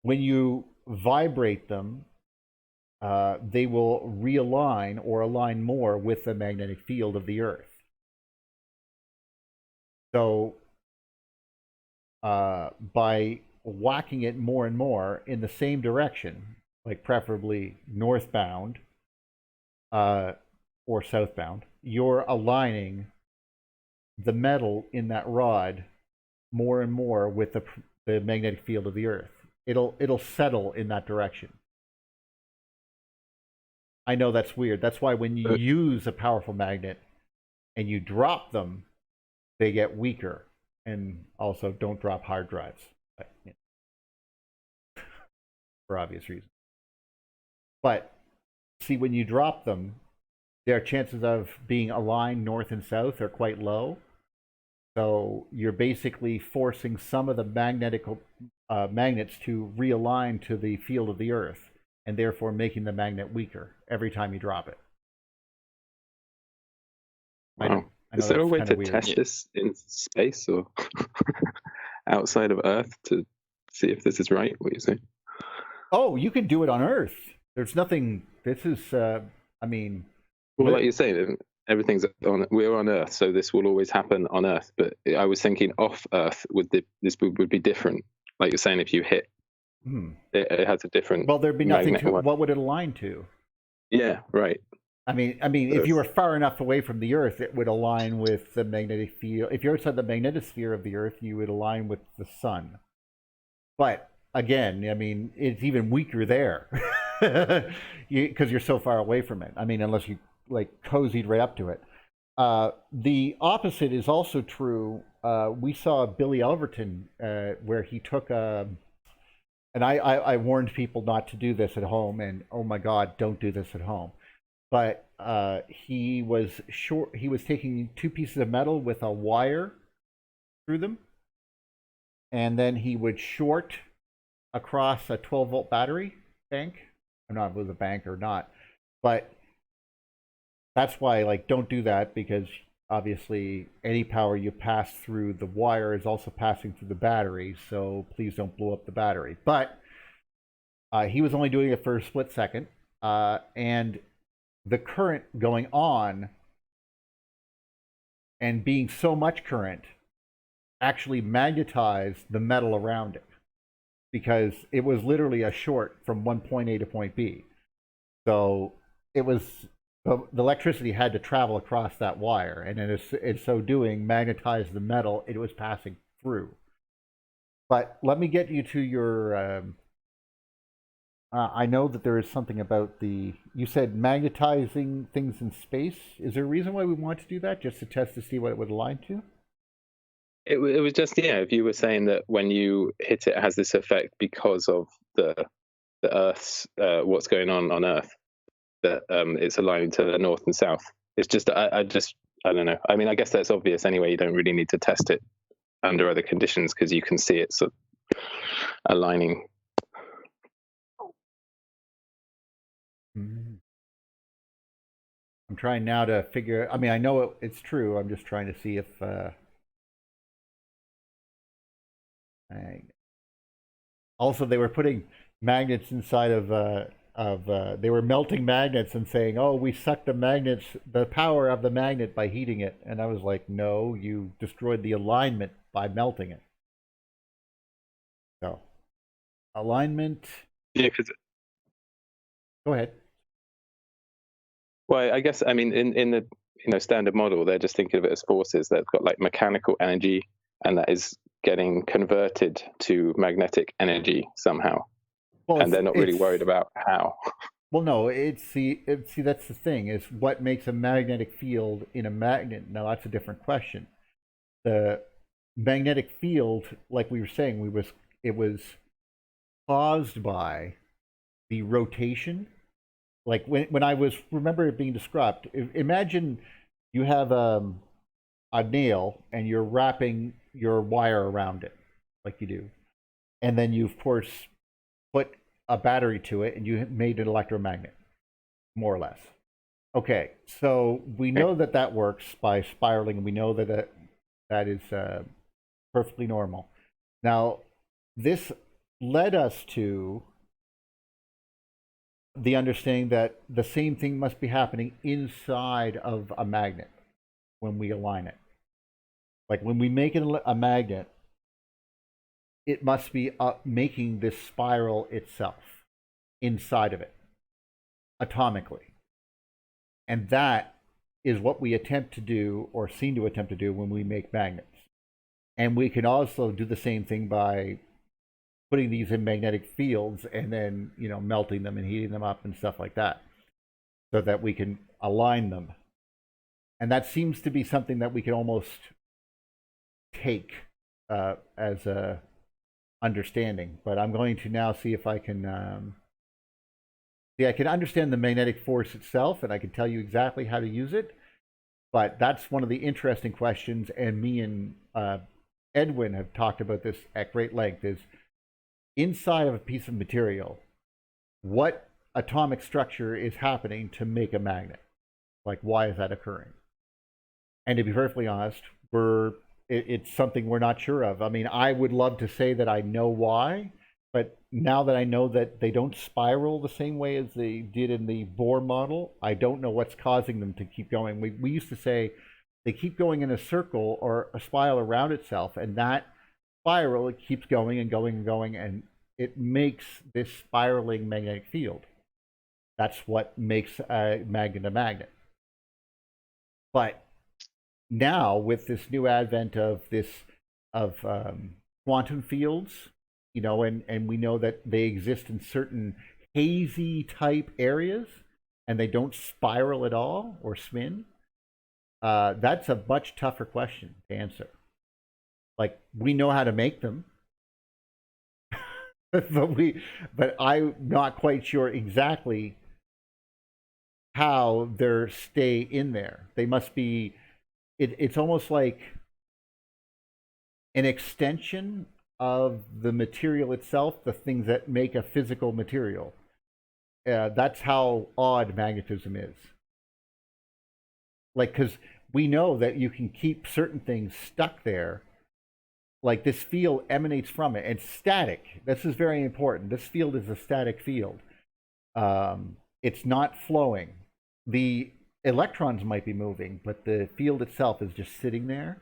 when you vibrate them, they will realign or align more with the magnetic field of the Earth. So by whacking it more and more in the same direction, like preferably northbound or southbound, you're aligning the metal in that rod more and more with the magnetic field of the Earth. It'll settle in that direction. I know that's weird. That's why when you use a powerful magnet and you drop them, they get weaker. And also, don't drop hard drives, for obvious reasons. But see, when you drop them, their chances of being aligned north and south are quite low. So you're basically forcing some of the magnets to realign to the field of the Earth, and therefore making the magnet weaker every time you drop it. Wow. Is there a way to test this in space or outside of Earth to see if this is right, what you say? Oh, you can do it on Earth. There's nothing, this is, I mean... Well, like you say, we're on Earth, so this will always happen on Earth. But I was thinking off Earth, this would be different. Like you're saying, if you hit, it has a different... Well, there'd be nothing to, what would it align to? Yeah, right. I mean, if you were far enough away from the Earth, it would align with the magnetic field. If you're outside the magnetosphere of the Earth, you would align with the sun. But again, I mean, it's even weaker there because you're so far away from it. I mean, unless you like cozied right up to it. The opposite is also true. We saw Billy Elverton where he took a. And I warned people not to do this at home, and oh my God, don't do this at home. But he was taking two pieces of metal with a wire through them, and then he would short across a 12-volt battery bank. I don't know if it was a bank or not, but that's why, like, don't do that, because obviously any power you pass through the wire is also passing through the battery, so please don't blow up the battery. But he was only doing it for a split second, and the current going on and being so much current actually magnetized the metal around it, because it was literally a short from one point A to point B. So it was, the electricity had to travel across that wire, and in so doing magnetized the metal it was passing through. But let me get you to your I know that there is something about you said magnetizing things in space. Is there a reason why we want to do that? Just to test to see what it would align to? It was just, if you were saying that when you hit it has this effect because of the Earth's, what's going on Earth, that it's aligning to the north and south. It's just, I don't know. I mean, I guess that's obvious anyway. You don't really need to test it under other conditions because you can see it sort of aligning. I'm trying now to figure. I mean, I know it's true. I'm just trying to see if. Also, they were putting magnets inside of. They were melting magnets and saying, "Oh, we sucked the power of the magnet by heating it." And I was like, "No, you destroyed the alignment by melting it." So, alignment. Yeah, because. Go ahead. Well, I guess, I mean, in the standard model, they're just thinking of it as forces that have got like mechanical energy, and that is getting converted to magnetic energy somehow. Well, and they're not really worried about how. Well, no, see, that's the thing, is what makes a magnetic field in a magnet. Now, that's a different question. The magnetic field, like we were saying, it was caused by the rotation. Like when I remember it being described, imagine you have a nail and you're wrapping your wire around it, like you do. And then you, of course, put a battery to it and you made an electromagnet, more or less. Okay, so we know that works by spiraling, and we know that is perfectly normal. Now, this led us to the understanding that the same thing must be happening inside of a magnet when we align it. Like when we make a magnet, it must be making this spiral itself inside of it, atomically. And that is what we attempt to do, or seem to attempt to do, when we make magnets. And we can also do the same thing by putting these in magnetic fields and then, melting them and heating them up and stuff like that, so that we can align them. And that seems to be something that we can almost take as a understanding. But I'm going to now see if I can I can understand the magnetic force itself, and I can tell you exactly how to use it. But that's one of the interesting questions, and me and Edwin have talked about this at great length, is inside of a piece of material, what atomic structure is happening to make a magnet? Like, why is that occurring? And to be perfectly honest, it's something we're not sure of. I mean, I would love to say that I know why, but now that I know that they don't spiral the same way as they did in the Bohr model, I don't know what's causing them to keep going. We used to say they keep going in a circle or a spiral around itself, and that spiral, it keeps going and going and going, and it makes this spiraling magnetic field. That's what makes a magnet. But now, with this new advent of quantum fields, and we know that they exist in certain hazy type areas, and they don't spiral at all or spin. That's a much tougher question to answer. Like, we know how to make them, but I'm not quite sure exactly how they stay in there. They must be. It's almost like an extension of the material itself, the things that make a physical material. That's how odd magnetism is. Like, because we know that you can keep certain things stuck there. Like, this field emanates from it. It's static. This is very important. This field is a static field. It's not flowing. The electrons might be moving, but the field itself is just sitting there.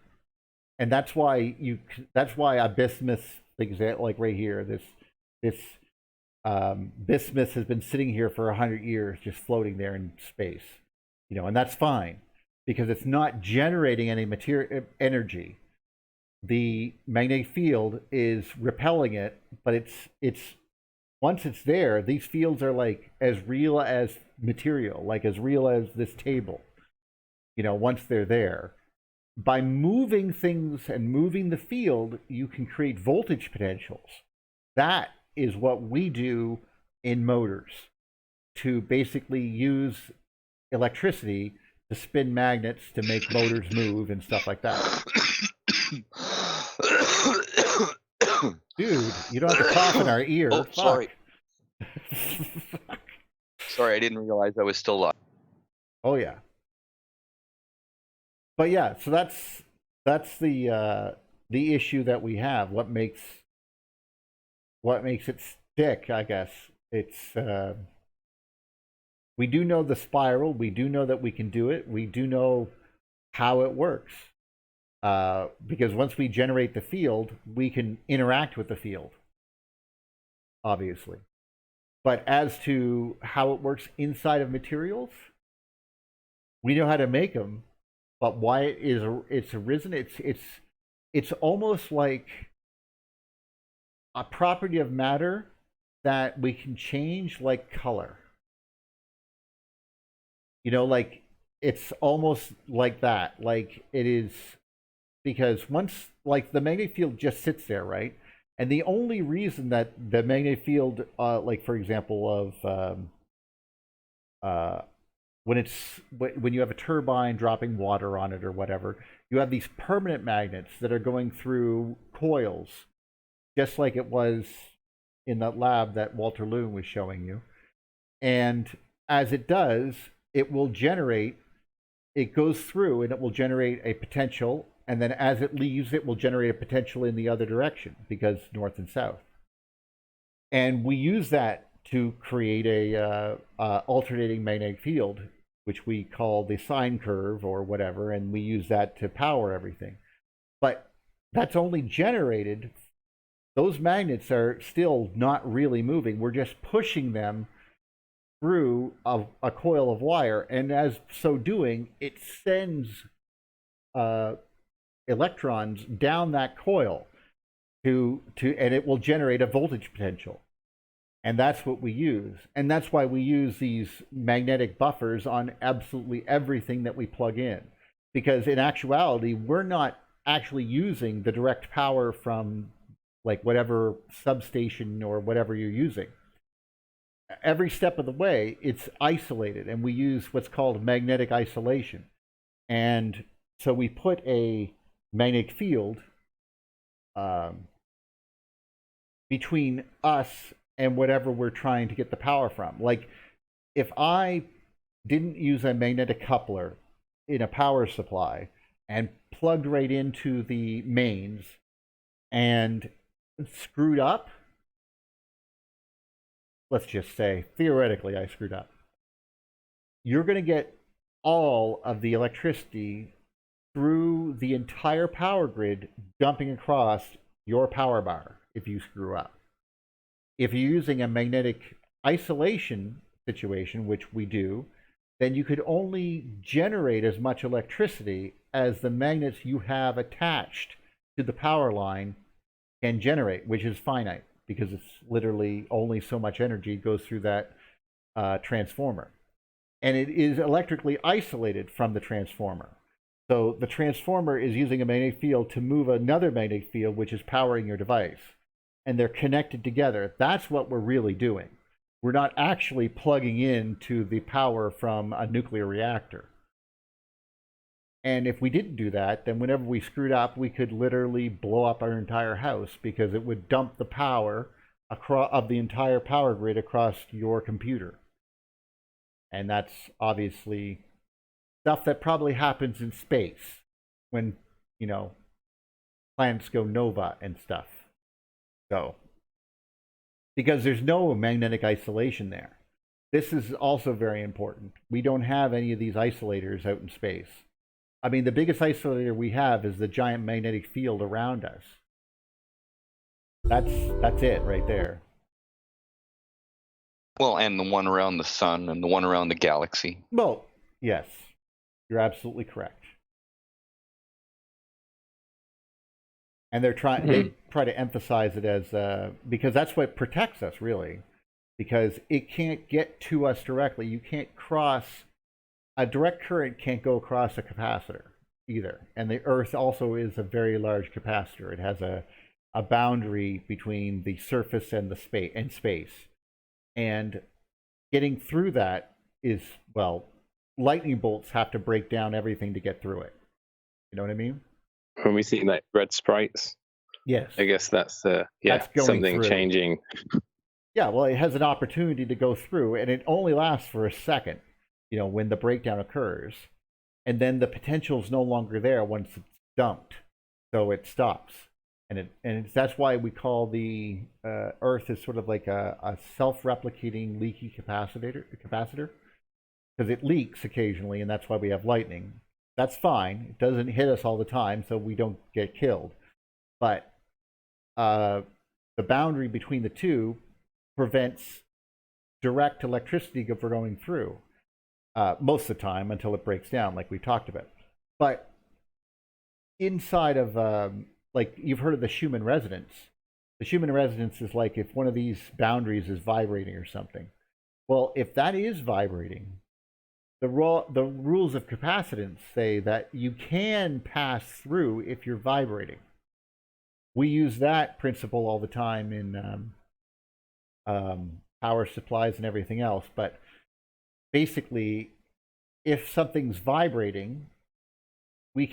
And that's why a bismuth, like right here, this bismuth has been sitting here for 100 years, just floating there in space, and that's fine because it's not generating any material energy. The magnetic field is repelling it, but it's once it's there, these fields are like as real as material, like as real as this table. Once they're there. By moving things and moving the field, you can create voltage potentials. That is what we do in motors, to basically use electricity to spin magnets to make motors move and stuff like that. Dude, you don't have to cough in our ear. Oh, Fuck. sorry. Sorry, I didn't realize I was still live. Oh yeah. But yeah, so that's the issue that we have. What makes it stick, I guess. It's we do know the spiral. We do know that we can do it. We do know how it works. Because once we generate the field, we can interact with the field, obviously. But as to how it works inside of materials, we know how to make them. But why it's arisen? It's almost like a property of matter that we can change, like color. Like it's almost like that. Like it is, because once, like, the magnetic field just sits there, right? And the only reason that the magnetic field, like for example of when you have a turbine dropping water on it or whatever, you have these permanent magnets that are going through coils, just like it was in that lab that Walter Loon was showing you. And as it does, it goes through and it will generate a potential. And then as it leaves, it will generate a potential in the other direction, because north and south. And we use that to create a alternating magnetic field, which we call the sine curve or whatever, and we use that to power everything. But that's only generated. Those magnets are still not really moving. We're just pushing them through a coil of wire, and as so doing, it sends electrons down that coil and it will generate a voltage potential. And that's what we use. And that's why we use these magnetic buffers on absolutely everything that we plug in. Because in actuality, we're not actually using the direct power from like whatever substation or whatever you're using. Every step of the way, it's isolated, and we use what's called magnetic isolation. And so we put a magnetic field between us and whatever we're trying to get the power from. Like, if I didn't use a magnetic coupler in a power supply and plugged right into the mains and screwed up, let's just say, theoretically, I screwed up, you're going to get all of the electricity through the entire power grid dumping across your power bar if you screw up. If you're using a magnetic isolation situation, which we do, then you could only generate as much electricity as the magnets you have attached to the power line can generate, which is finite, because it's literally only so much energy goes through that transformer. And it is electrically isolated from the transformer. So the transformer is using a magnetic field to move another magnetic field, which is powering your device. And they're connected together. That's what we're really doing. We're not actually plugging into the power from a nuclear reactor. And if we didn't do that, then whenever we screwed up, we could literally blow up our entire house, because it would dump the power of the entire power grid across your computer. And that's obviously stuff that probably happens in space when, you know, planets go nova and stuff. So, because there's no magnetic isolation there. This is also very important. We don't have any of these isolators out in space. I mean, the biggest isolator we have is the giant magnetic field around us. That's it right there. Well, and the one around the sun and the one around the galaxy. Well, yes, you're absolutely correct. And they try to emphasize it as because that's what protects us, really, because it can't get to us directly. You can't cross a direct current, can't go across a capacitor either. And the Earth also is a very large capacitor. It has a boundary between the surface and the space. And getting through that is, well, lightning bolts have to break down everything to get through it. You know what I mean? When we see like red sprites, yes, I guess that's something through. Changing. Yeah, well, it has an opportunity to go through, and it only lasts for a second, you know, when the breakdown occurs, and then the potential is no longer there once it's dumped, so it stops, and that's why we call the Earth as sort of like a self-replicating leaky capacitor, because it leaks occasionally, and that's why we have lightning. That's fine. It doesn't hit us all the time, so we don't get killed. But the boundary between the two prevents direct electricity from going through most of the time until it breaks down, like we talked about. But inside of, like, you've heard of the Schumann resonance. The Schumann resonance is like if one of these boundaries is vibrating or something. Well, if that is vibrating, the rules of capacitance say that you can pass through if you're vibrating. We use that principle all the time in power supplies and everything else. But basically, if something's vibrating, you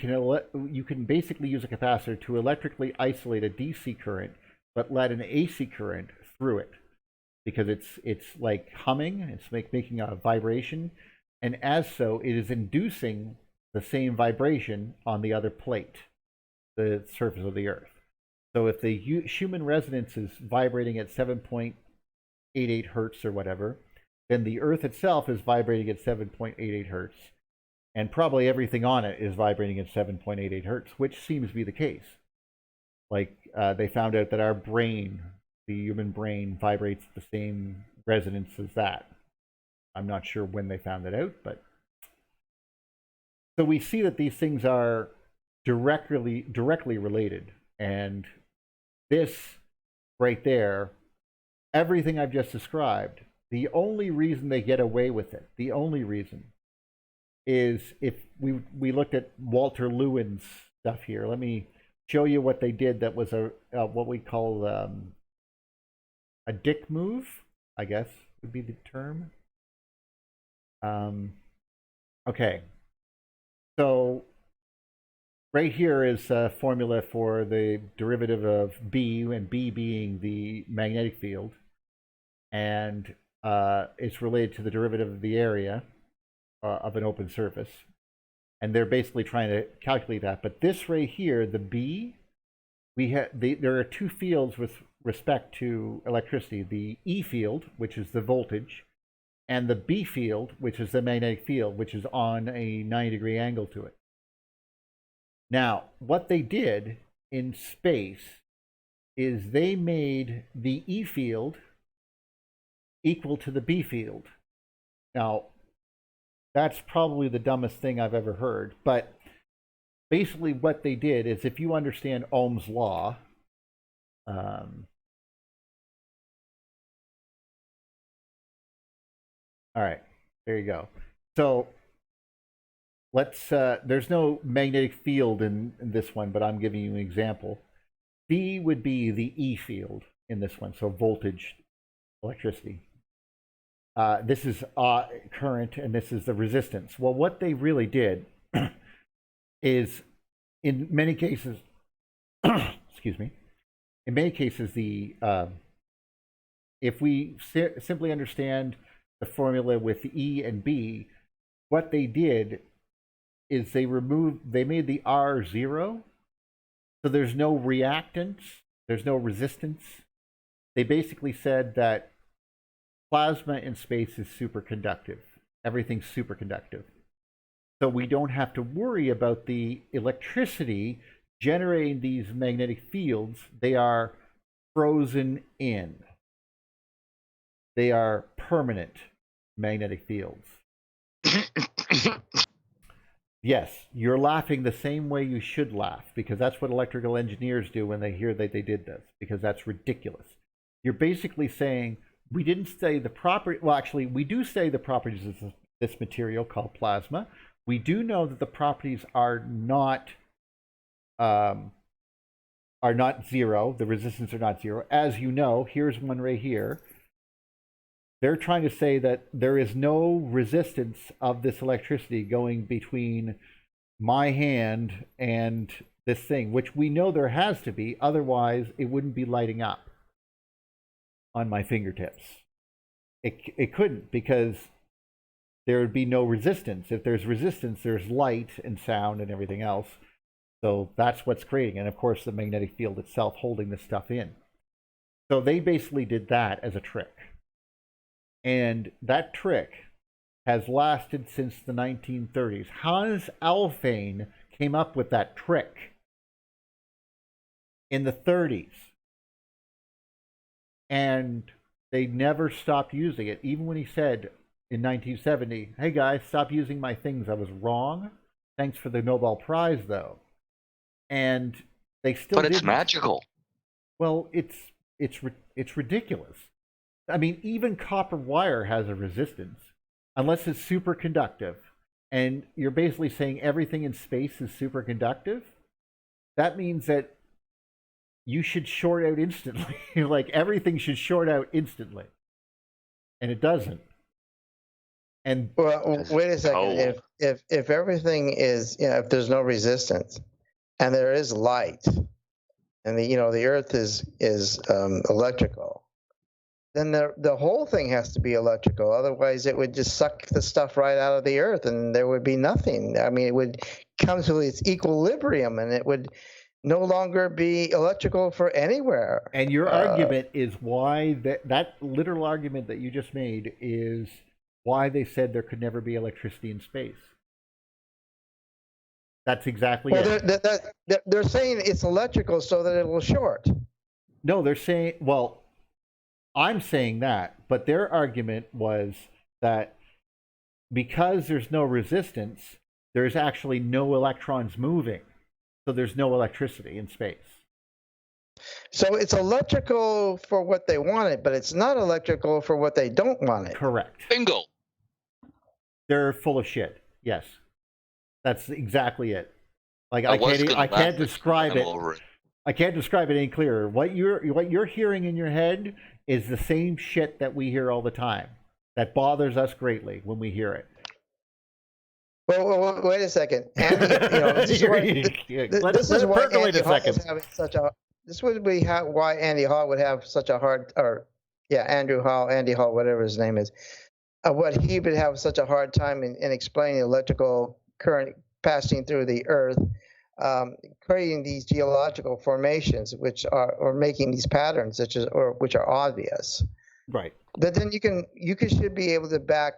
can basically use a capacitor to electrically isolate a DC current, but let an AC current through it, because it's like humming. It's making a vibration. And as so, it is inducing the same vibration on the other plate, the surface of the Earth. So if the Schumann resonance is vibrating at 7.88 hertz or whatever, then the Earth itself is vibrating at 7.88 hertz. And probably everything on it is vibrating at 7.88 hertz, which seems to be the case. Like they found out that our brain, the human brain, vibrates the same resonance as that. I'm not sure when they found it out, but so we see that these things are directly related. And this right there, everything I've just described, the only reason they get away with it, the only reason, is if we looked at Walter Lewin's stuff here. Let me show you what they did. That was a what we call a dick move, I guess would be the term. Okay, so right here is a formula for the derivative of B, and B being the magnetic field, and it's related to the derivative of the area of an open surface. And they're basically trying to calculate that. But this right here, the B, there are two fields with respect to electricity: the E field, which is the voltage, and the B field, which is the magnetic field, which is on a 90-degree angle to it. Now, what they did in space is they made the E field equal to the B field. Now, that's probably the dumbest thing I've ever heard, but basically what they did is, if you understand Ohm's law, all right, there you go. So let's, there's no magnetic field in this one, but I'm giving you an example. V would be the E field in this one, so voltage, electricity. This is current, and this is the resistance. Well, what they really did is, in many cases, excuse me, in many cases, the if we simply understand the formula with E and B, what they did is they made the R 0, so there's no reactance, there's no resistance. They basically said that plasma in space is superconductive. Everything's superconductive. So we don't have to worry about the electricity generating these magnetic fields. They are frozen in. They are permanent magnetic fields. Yes, you're laughing the same way you should laugh, because that's what electrical engineers do when they hear that they did this, because that's ridiculous. You're basically saying, we didn't say the property. Well, actually, we do say the properties of this material called plasma. We do know that the properties are not zero. The resistance are not zero. As you know, here's one right here. They're trying to say that there is no resistance of this electricity going between my hand and this thing, which we know there has to be. Otherwise, it wouldn't be lighting up on my fingertips. It couldn't, because there would be no resistance. If there's resistance, there's light and sound and everything else. So that's what's creating. And of course, the magnetic field itself holding this stuff in. So they basically did that as a trick. And that trick has lasted since the 1930s. Hans Alfvén came up with that trick in the 30s. And they never stopped using it, even when he said in 1970, hey guys, stop using my things. I was wrong. Thanks for the Nobel Prize, though. And they still But it's didn't. magical. Well, it's ridiculous. I mean, even copper wire has a resistance, unless it's superconductive. And you're basically saying everything in space is superconductive? That means that you should short out instantly. Like, everything should short out instantly. And it doesn't. And well, wait a second. If everything is, if there's no resistance and there is light, and the Earth is electrical, then the whole thing has to be electrical. Otherwise, it would just suck the stuff right out of the Earth, and there would be nothing. I mean, it would come to its equilibrium, and it would no longer be electrical for anywhere. And your argument is why that literal argument that you just made is why they said there could never be electricity in space. That's exactly it. They're saying it's electrical so that it will short. No, they're saying, well, I'm saying that, but their argument was that because there's no resistance, there's actually no electrons moving. So there's no electricity in space. So it's electrical for what they want it, but it's not electrical for what they don't want it. Correct. Bingo. They're full of shit. Yes, that's exactly it. Like I can't describe it. I can't describe it any clearer. What you're hearing in your head is the same shit that we hear all the time. That bothers us greatly when we hear it. Well, wait a second, Andy. This is why Andy Hall is having such a. This would be why Andy Hall would have such a hard, Andrew Hall, Andy Hall, whatever his name is. What he would have such a hard time in explaining electrical current passing through the Earth, creating these geological formations, which are making these patterns, which are obvious. Right. But then you should be able to back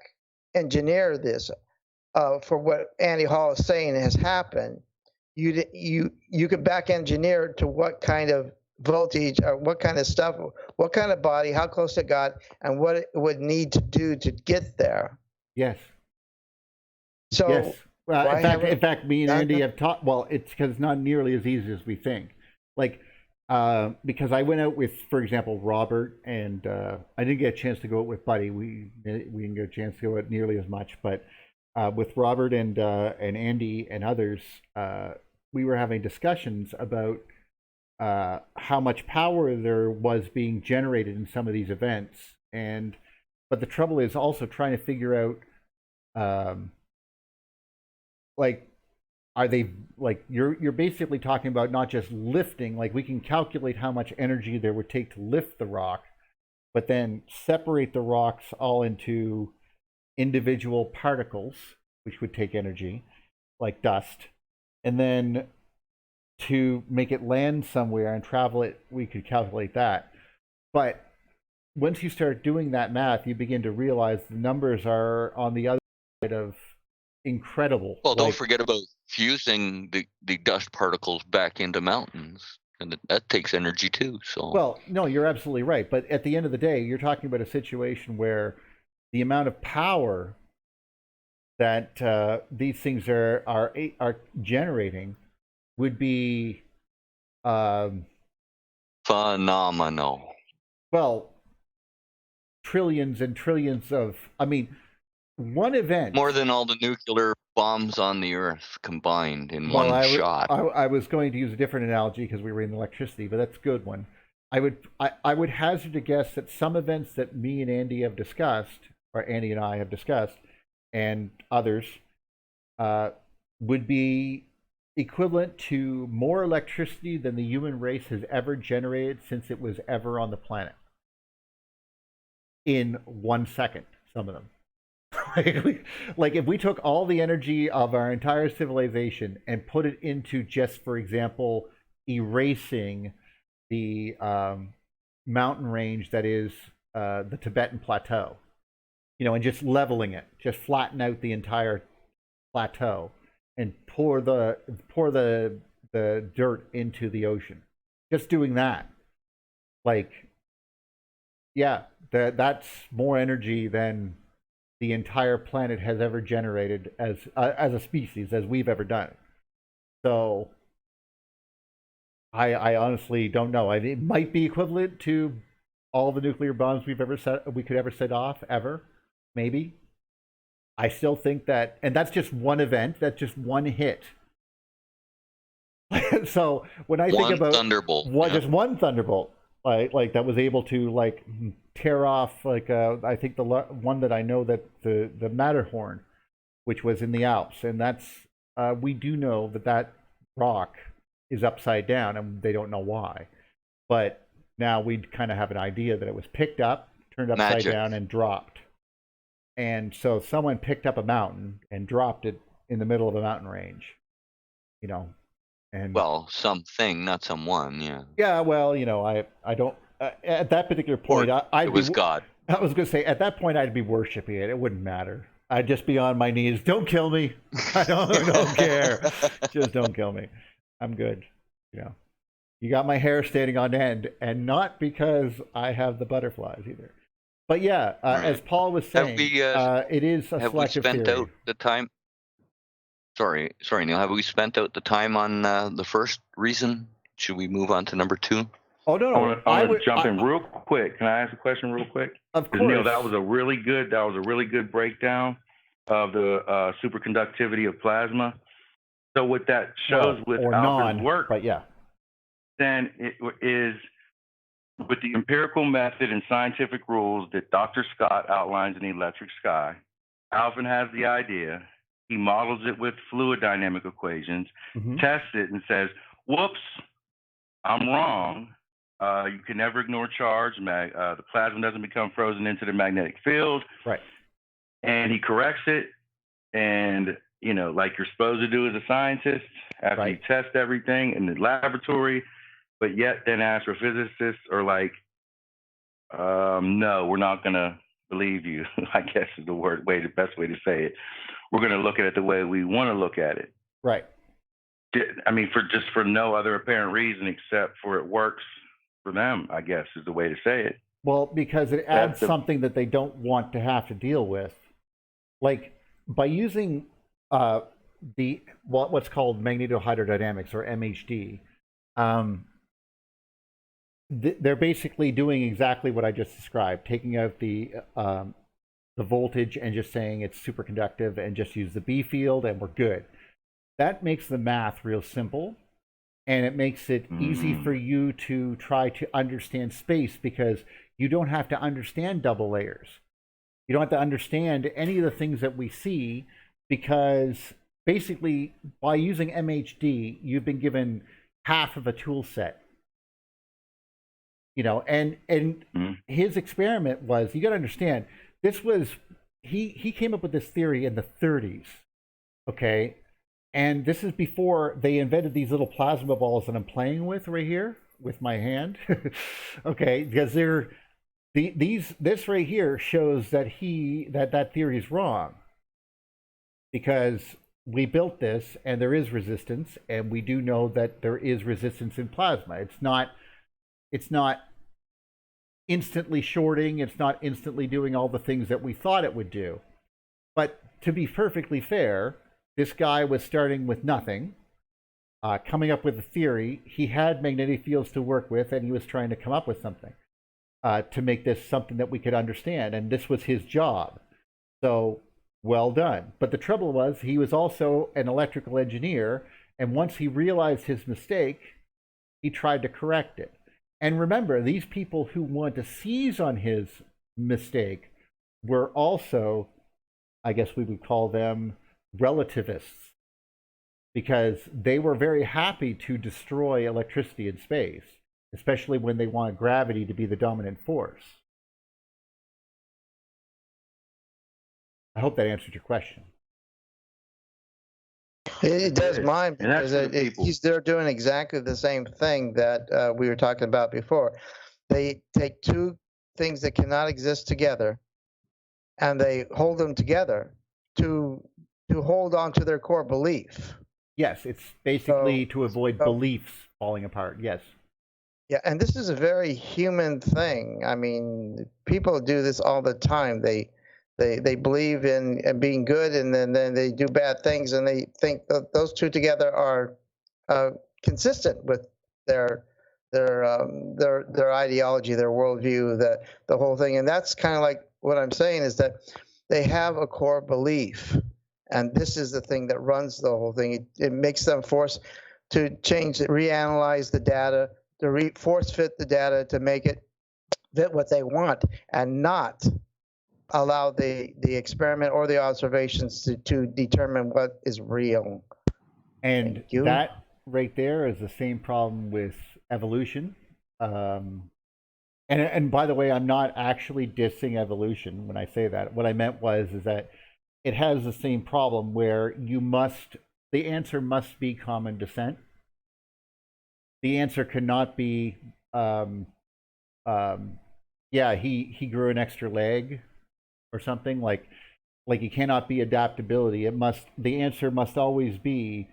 engineer this for what Andy Hall is saying has happened. You could back engineer to what kind of voltage or what kind of stuff, what kind of body, how close it got, and what it would need to do to get there. Yes. So yes. In fact, me and Andy have talked. Well, it's because it's not nearly as easy as we think. Like, because I went out with, for example, Robert, and I didn't get a chance to go out with Buddy. We didn't get a chance to go out nearly as much, but with Robert and Andy and others, we were having discussions about how much power there was being generated in some of these events, but the trouble is also trying to figure out, like, are they, like, you're basically talking about not just lifting, like we can calculate how much energy there would take to lift the rock, but then separate the rocks all into individual particles, which would take energy, like dust, and then to make it land somewhere and travel it, we could calculate that. But once you start doing that math, you begin to realize the numbers are on the other side of incredible. Well, don't forget about fusing the dust particles back into mountains, and that takes energy too. So, well, no, you're absolutely right. But at the end of the day, you're talking about a situation where the amount of power that these things are generating would be phenomenal. Well, trillions and trillions of, I mean, one event. More than all the nuclear bombs on the Earth combined in one shot. I was going to use a different analogy because we were in electricity, but that's a good one. I would hazard a guess that some events that me and Andy have discussed, or Andy and I have discussed, and others, would be equivalent to more electricity than the human race has ever generated since it was ever on the planet. In 1 second, some of them. Like if we took all the energy of our entire civilization and put it into just, for example, erasing the mountain range that is the Tibetan Plateau, and just leveling it, just flatten out the entire plateau and pour the dirt into the ocean. Just doing that, like, yeah, that's more energy than the entire planet has ever generated as a species, as we've ever done. So I honestly don't know. It might be equivalent to all the nuclear bombs we could ever set off ever, maybe. I still think that, and that's just one event, that's just one hit. So when I think about Thunderbolt, just one Thunderbolt, like that was able to tear off, I think the one that I know, that the Matterhorn, which was in the Alps, and that's we do know that rock is upside down, and they don't know why, but now we kind of have an idea that it was picked up, turned upside down, and dropped. And so someone picked up a mountain and dropped it in the middle of a mountain range, and well, something, not someone, yeah. Yeah, well, I don't. At that particular point, it was God. I was going to say, at that point, I'd be worshiping it. It wouldn't matter. I'd just be on my knees. Don't kill me. I don't care. Just don't kill me. I'm good. You got my hair standing on end, and not because I have the butterflies either. But yeah, as Paul was saying, it is a selective theory. Have we spent out the time? Sorry, Neil. Have we spent out the time on the first reason? Should we move on to number 2? Oh no, no. I want to jump in real quick. Can I ask a question real quick? Of course. Neil, that was a really good breakdown of the superconductivity of plasma. So what that shows with Alfred's work, but yeah, then it is with the empirical method and scientific rules that Dr. Scott outlines in The Electric Sky. Alvin has the idea. He models it with fluid dynamic equations, tests it, and says, "Whoops, I'm wrong. You can never ignore charge. The plasma doesn't become frozen into the magnetic field." Right. And he corrects it, and like you're supposed to do as a scientist after you test everything in the laboratory. But yet, then astrophysicists are like, "No, we're not going to believe you." I guess is the best way to say it. We're going to look at it the way we want to look at it. Right. I mean, for no other apparent reason except for it works for them, I guess is the way to say it. Well, because it adds something that they don't want to have to deal with. Like by using what's called magnetohydrodynamics, or MHD, they're basically doing exactly what I just described, taking out the voltage and just saying it's superconductive and just use the B field and we're good. That makes the math real simple, and it makes it easy for you to try to understand space, because you don't have to understand double layers. You don't have to understand any of the things that we see, because basically by using MHD, you've been given half of a tool set. And his experiment was, you got to understand, this was, he came up with this theory in the 30s, okay? And this is before they invented these little plasma balls that I'm playing with right here with my hand, okay? Because this right here shows that that theory is wrong, because we built this and there is resistance, and we do know that there is resistance in plasma. It's not instantly shorting. It's not instantly doing all the things that we thought it would do. But to be perfectly fair, this guy was starting with nothing, coming up with a theory. He had magnetic fields to work with, and he was trying to come up with something to make this something that we could understand. And this was his job. So well done. But the trouble was, he was also an electrical engineer. And once he realized his mistake, he tried to correct it. And remember, these people who wanted to seize on his mistake were also, I guess we would call them, relativists, because they were very happy to destroy electricity in space, especially when they wanted gravity to be the dominant force. I hope that answered your question. It does mine, because they're doing exactly the same thing that we were talking about before. They take two things that cannot exist together, and they hold them together to hold on to their core belief. Yes, it's basically to avoid beliefs falling apart. Yes. Yeah, and this is a very human thing. I mean, people do this all the time. They believe in being good, and then they do bad things, and they think that those two together are consistent with their ideology, their worldview, the whole thing. And that's kind of like what I'm saying, is that they have a core belief, and this is the thing that runs the whole thing. It makes them force to change, reanalyze the data, to force fit the data to make it fit what they want, and not allow the experiment or the observations to determine what is real. And that right there is the same problem with evolution. And by the way, I'm not actually dissing evolution when I say that. What I meant is that it has the same problem where the answer must be common descent. The answer cannot be, he grew an extra leg or something. Like it cannot be adaptability. The answer must always be,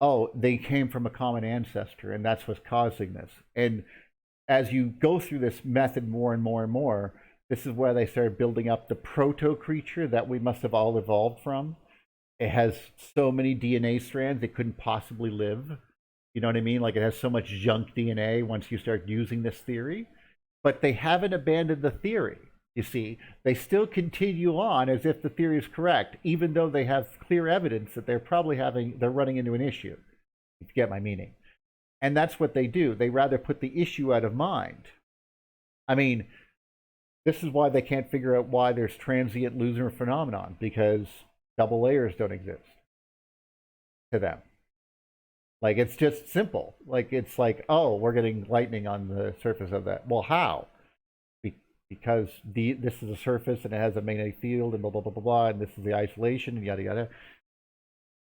oh, they came from a common ancestor, and that's what's causing this. And as you go through this method more and more and more, this is where they start building up the proto creature that we must have all evolved from. It has so many DNA strands it couldn't possibly live. You know what I mean? Like it has so much junk DNA once you start using this theory. But they haven't abandoned the theory. You see, they still continue on as if the theory is correct, even though they have clear evidence that they're running into an issue. If you get my meaning. And that's what they do. They rather put the issue out of mind. I mean, this is why they can't figure out why there's transient lunar phenomenon, because double layers don't exist to them. Like, it's just simple. Like, it's like, oh, we're getting lightning on the surface of that. Well, how? Because this is a surface and it has a magnetic field and blah, blah, blah, blah, blah, and this is the isolation and yada, yada.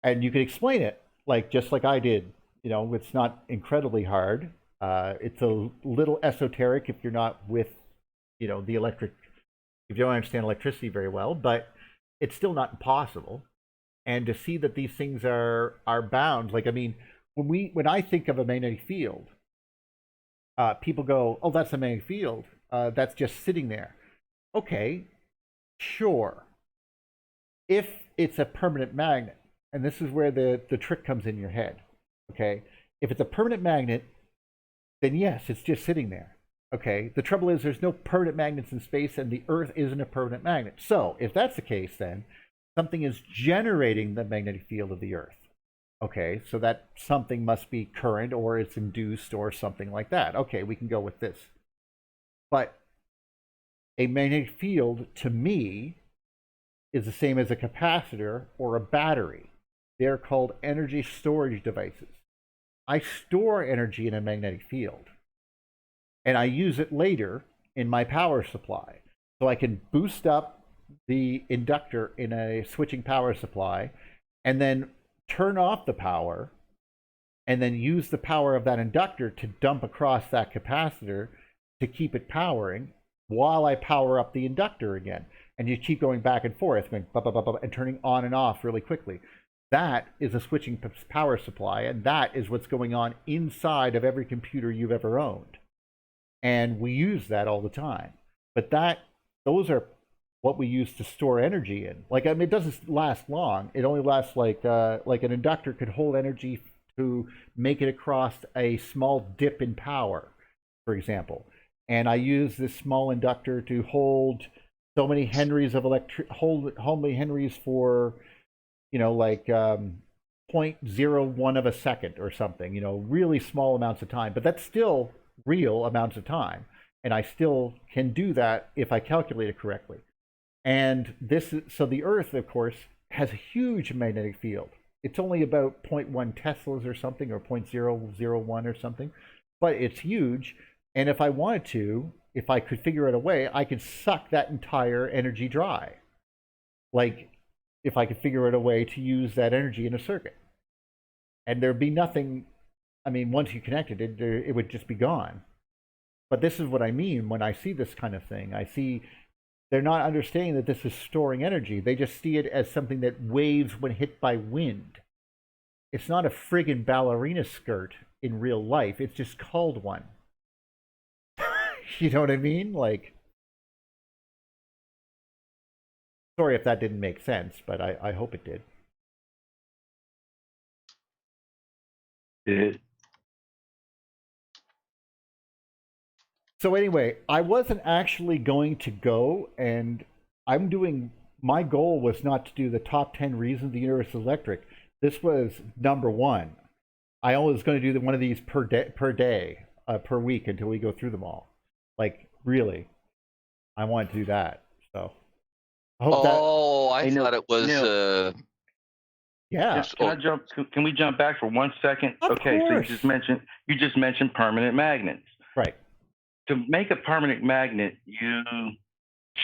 And you can explain it, like, just like I did. You know, it's not incredibly hard. It's a little esoteric if you're not with, you know, the electric, if you don't understand electricity very well, but it's still not impossible. And to see that these things are bound, like, I mean, when I think of a magnetic field, people go, oh, that's a magnetic field. That's just sitting there. Okay, sure. If it's a permanent magnet, and this is where the trick comes in your head, okay? If it's a permanent magnet, then yes, it's just sitting there, okay? The trouble is there's no permanent magnets in space, and the Earth isn't a permanent magnet. So if that's the case, then something is generating the magnetic field of the Earth. Okay, so that something must be current, or it's induced, or something like that. Okay, we can go with this. But a magnetic field, to me, is the same as a capacitor or a battery. They're called energy storage devices. I store energy in a magnetic field, and I use it later in my power supply. So I can boost up the inductor in a switching power supply, and then turn off the power, and then use the power of that inductor to dump across that capacitor to keep it powering while I power up the inductor again. And you keep going back and forth, going blah, blah, blah, blah, and turning on and off really quickly. That is a switching power supply, and that is what's going on inside of every computer you've ever owned. And we use that all the time. But those are what we use to store energy in. Like, I mean, it doesn't last long. It only lasts like an inductor could hold energy to make it across a small dip in power, for example. And I use this small inductor to hold so many henries of hold many henries for, you know, like 0.01 of a second or something, you know, really small amounts of time. But that's still real amounts of time. And I still can do that if I calculate it correctly. And so the Earth, of course, has a huge magnetic field. It's only about 0.1 Teslas or something, or 0.001 or something, but it's huge. And if I wanted to, if I could figure out a way, I could suck that entire energy dry. Like, if I could figure out a way to use that energy in a circuit. And there'd be nothing, I mean, once you connected it, it would just be gone. But this is what I mean when I see this kind of thing. I see they're not understanding that this is storing energy. They just see it as something that waves when hit by wind. It's not a friggin' ballerina skirt in real life. It's just called one. You know what I mean? Like, sorry if that didn't make sense, but I hope it did. It. So anyway, I wasn't actually going to go, and my goal was not to do the top 10 reasons the universe is electric. This was number one. I was going to do one of these per week until we go through them all. Like, really, I wanted to do that. So I hope I thought it was. Yeah. Can we jump back for 1 second? Of okay, course. So you just mentioned permanent magnets. Right. To make a permanent magnet, you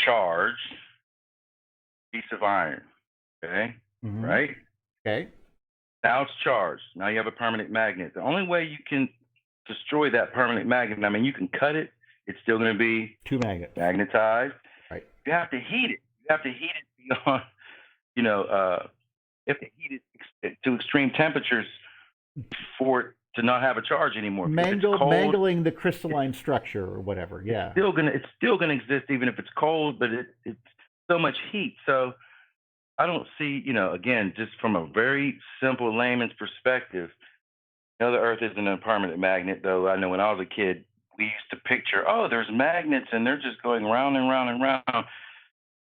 charge a piece of iron. Okay. Mm-hmm. Right. Okay. Now it's charged. Now you have a permanent magnet. The only way you can destroy that permanent magnet, I mean, you can cut it. It's still going to be two magnets magnetized. Right. You have to heat it. You have to heat it beyond, you know, you have to heat it to extreme temperatures for it to not have a charge anymore. Mangling the crystalline structure or whatever. Yeah. It's still gonna exist even if it's cold, but it's so much heat. So I don't see, again, just from a very simple layman's perspective, the Earth isn't a permanent magnet, though. I know when I was a kid, we used to picture, oh, there's magnets and they're just going round and round and round.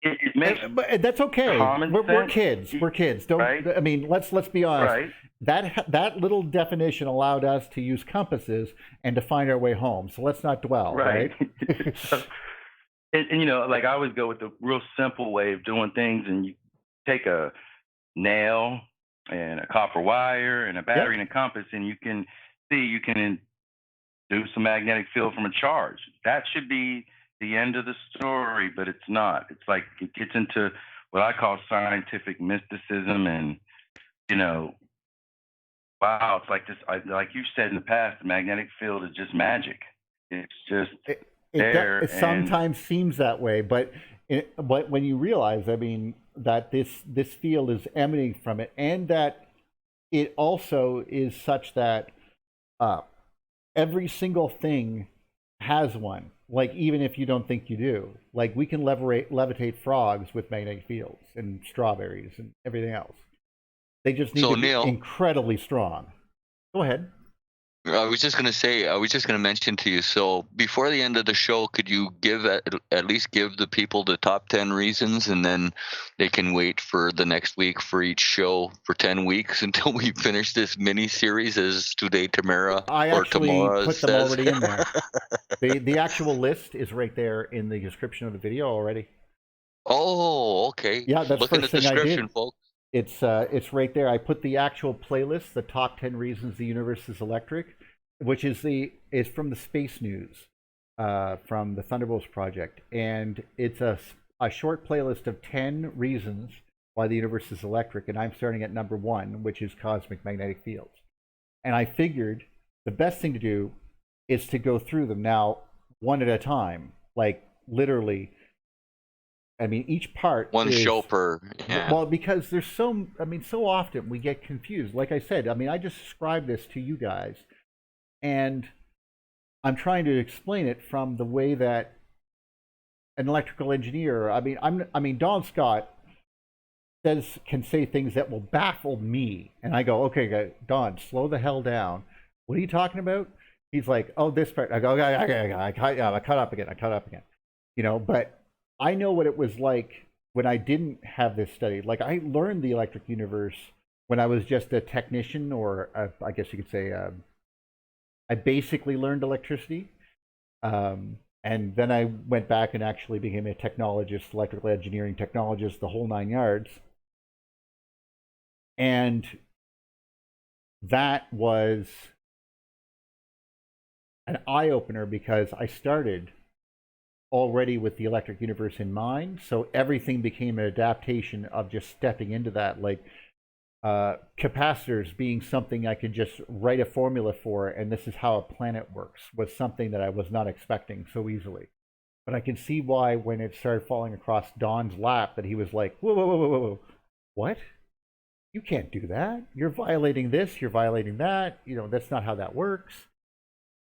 It makes But that's okay. common We're sense. kids. We're kids. Don't. Right? I mean, let's be honest. Right. That little definition allowed us to use compasses and to find our way home. So let's not dwell. Right. So, and like I always go with the real simple way of doing things, and you take a nail and a copper wire and a battery and a compass, and you can do some magnetic field from a charge. That should be the end of the story, but it's not. It's like it gets into what I call scientific mysticism, and wow, it's like this. Like you said in the past, the magnetic field is just magic. It's just there. It sometimes seems that way, but when you realize, I mean, that this field is emanating from it, and that it also is such that every single thing has one. Like, even if you don't think you do, like we can levitate frogs with magnetic fields and strawberries and everything else. They just need to be Neil, incredibly strong. Go ahead. I was just going to mention to you, so before the end of the show, could you at least give the people the top 10 reasons, and then they can wait for the next week for each show for 10 weeks until we finish this mini series as today, tomorrow, I or actually tomorrow put them says. already in there. The actual list is right there in the description of the video already. Oh, okay. Yeah, that's Look in the first thing I description, did. folks. It's right there. I put the actual playlist, the top 10 reasons the universe is electric, which is from the Space News, from the Thunderbolts project, and it's a short playlist of 10 reasons why the universe is electric, and I'm starting at number 1, which is cosmic magnetic fields. And I figured the best thing to do is to go through them now one at a time, like literally. I mean, each part One is, show per. Yeah. Well, because there's so often we get confused. Like I said, I mean, I just described this to you guys, and I'm trying to explain it from the way that an electrical engineer. I mean, Don Scott can say things that will baffle me, and I go, okay, Don, slow the hell down. What are you talking about? He's like, oh, this part. I go, okay, I cut up again. But I know what it was like when I didn't have this study. Like, I learned the electric universe when I was just a technician, or I guess you could say, I basically learned electricity. And then I went back and actually became a technologist, electrical engineering technologist, the whole 9 yards. And that was an eye-opener, because I started already with the electric universe in mind, so everything became an adaptation of just stepping into that, like capacitors being something I could just write a formula for, and this is how a planet works, was something that I was not expecting so easily. But I can see why, when it started falling across Don's lap, that he was like, whoa, what? You can't do that. You're violating this, you're violating that. That's not how that works.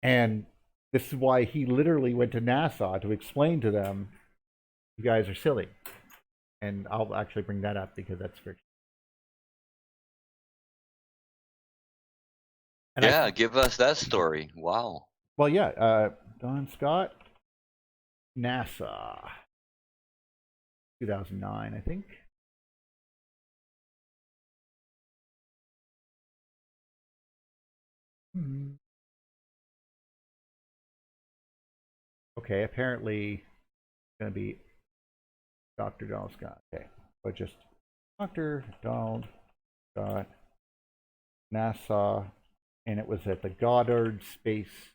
And this is why he literally went to NASA to explain to them, you guys are silly. And I'll actually bring that up, because that's very... Yeah, give us that story. Wow. Well, yeah, Don Scott, NASA, 2009, I think. Okay, apparently it's going to be Dr. Donald Scott. Okay, but just Dr. Donald Scott, NASA, and it was at the Goddard Space.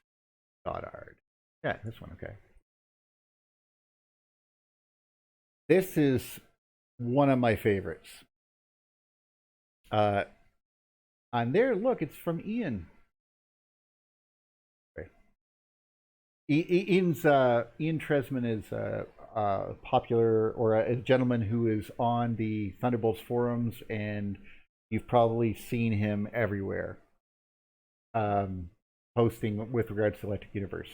Goddard. Yeah, this one, okay. This is one of my favorites. On there, look, it's from Ian. Ian Tresman is a popular, or a gentleman who is on the Thunderbolts forums, and you've probably seen him everywhere, posting with regards to Electric Universe.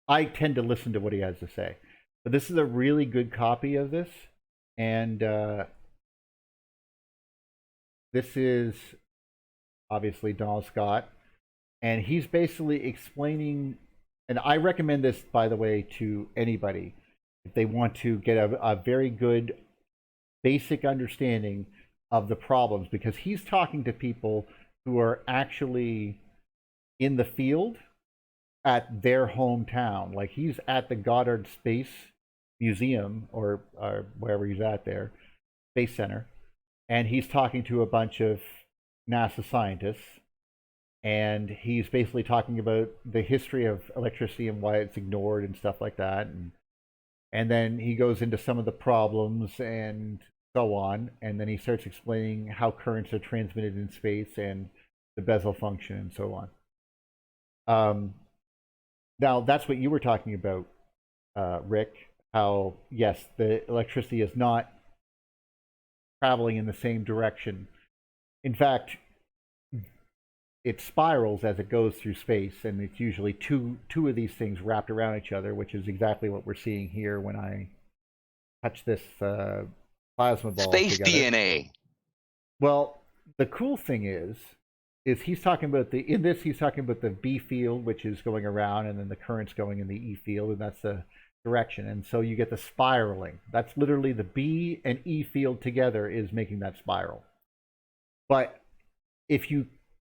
I tend to listen to what he has to say, but this is a really good copy of this, and this is obviously Donald Scott, and he's basically explaining, and I recommend this, by the way, to anybody if they want to get a very good basic understanding of the problems, because he's talking to people who are actually in the field at their hometown. Like, he's at the Goddard Space Museum, or wherever he's at there, Space Center, and he's talking to a bunch of NASA scientists, and he's basically talking about the history of electricity and why it's ignored and stuff like that, and then he goes into some of the problems and so on, and then he starts explaining how currents are transmitted in space and the Bessel function and so on. Now, that's what you were talking about, Rick, how, yes, the electricity is not traveling in the same direction. In fact, it spirals as it goes through space, and it's usually two of these things wrapped around each other, which is exactly what we're seeing here when I touch this plasma ball Space together. DNA. Well, the cool thing is he's talking about he's talking about the B field, which is going around, and then the current's going in the E field, and that's the direction. And so you get the spiraling. That's literally the B and E field together is making that spiral. But if you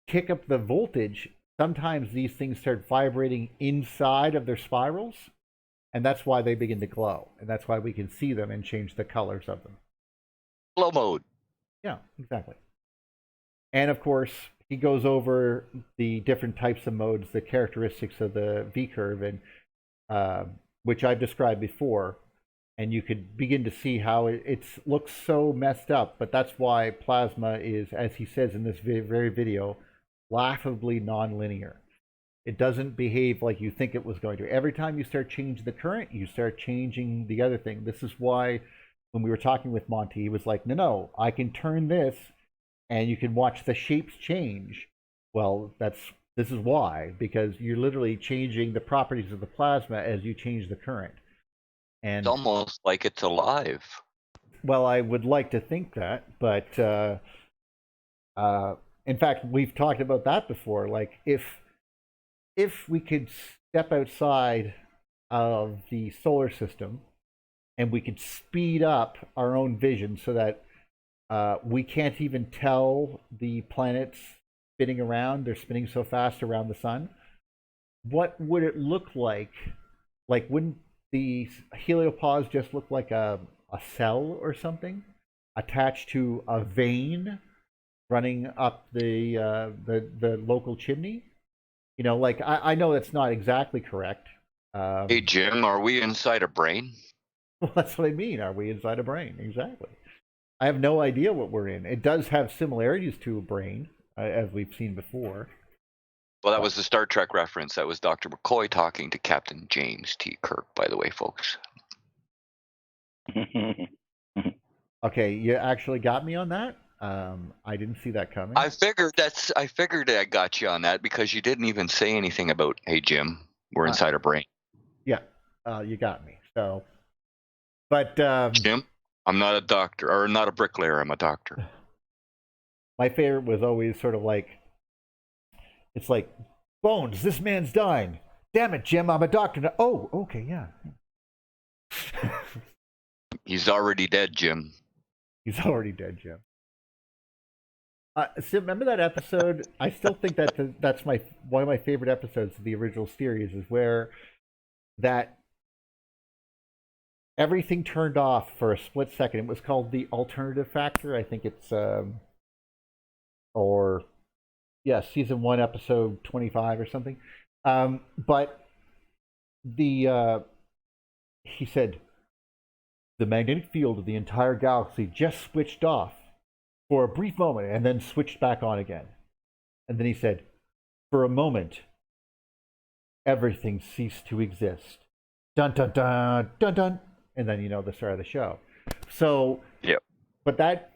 kick up the voltage, sometimes these things start vibrating inside of their spirals, and that's why they begin to glow, and that's why we can see them and change the colors of them. Glow mode. Yeah, exactly. And of course, he goes over the different types of modes, the characteristics of the V curve, and which I've described before, and you could begin to see how it looks so messed up. But that's why plasma is, as he says in this very video, laughably nonlinear. It doesn't behave like you think it was going to. Every time you start changing the current, you start changing the other thing. This is why when we were talking with Monty, he was like, no, I can turn this and you can watch the shapes change. Well, this is why, because you're literally changing the properties of the plasma as you change the current. And it's almost like it's alive. Well, I would like to think that, but in fact, we've talked about that before. Like, if we could step outside of the solar system and we could speed up our own vision so that we can't even tell the planets spinning around, they're spinning so fast around the sun, what would it look like? Like, wouldn't the heliopause just look like a cell or something attached to a vein running up the local chimney? You know, like, I know that's not exactly correct. Hey, Jim, are we inside a brain? Well, that's what I mean. Are we inside a brain? Exactly. I have no idea what we're in. It does have similarities to a brain, as we've seen before. Well, that was the Star Trek reference. That was Dr. McCoy talking to Captain James T. Kirk, by the way, folks. Okay, you actually got me on that. I didn't see that coming. I figured I got you on that because you didn't even say anything about, hey, Jim, we're inside a brain. Yeah, you got me. So, but Jim, I'm not a doctor, or not a bricklayer. I'm a doctor. My favorite was always sort of like, it's like, Bones, this man's dying. Damn it, Jim, I'm a doctor. Oh, okay, yeah. He's already dead, Jim. He's already dead, Jim. So remember that episode? I still think that's one of my favorite episodes of the original series, is where that everything turned off for a split second. It was called the alternative factor. I think it's season 1, episode 25 or something. But he said the magnetic field of the entire galaxy just switched off for a brief moment and then switched back on again. And then he said, for a moment, everything ceased to exist. Dun dun dun dun dun. And then, the start of the show. So, yep. But that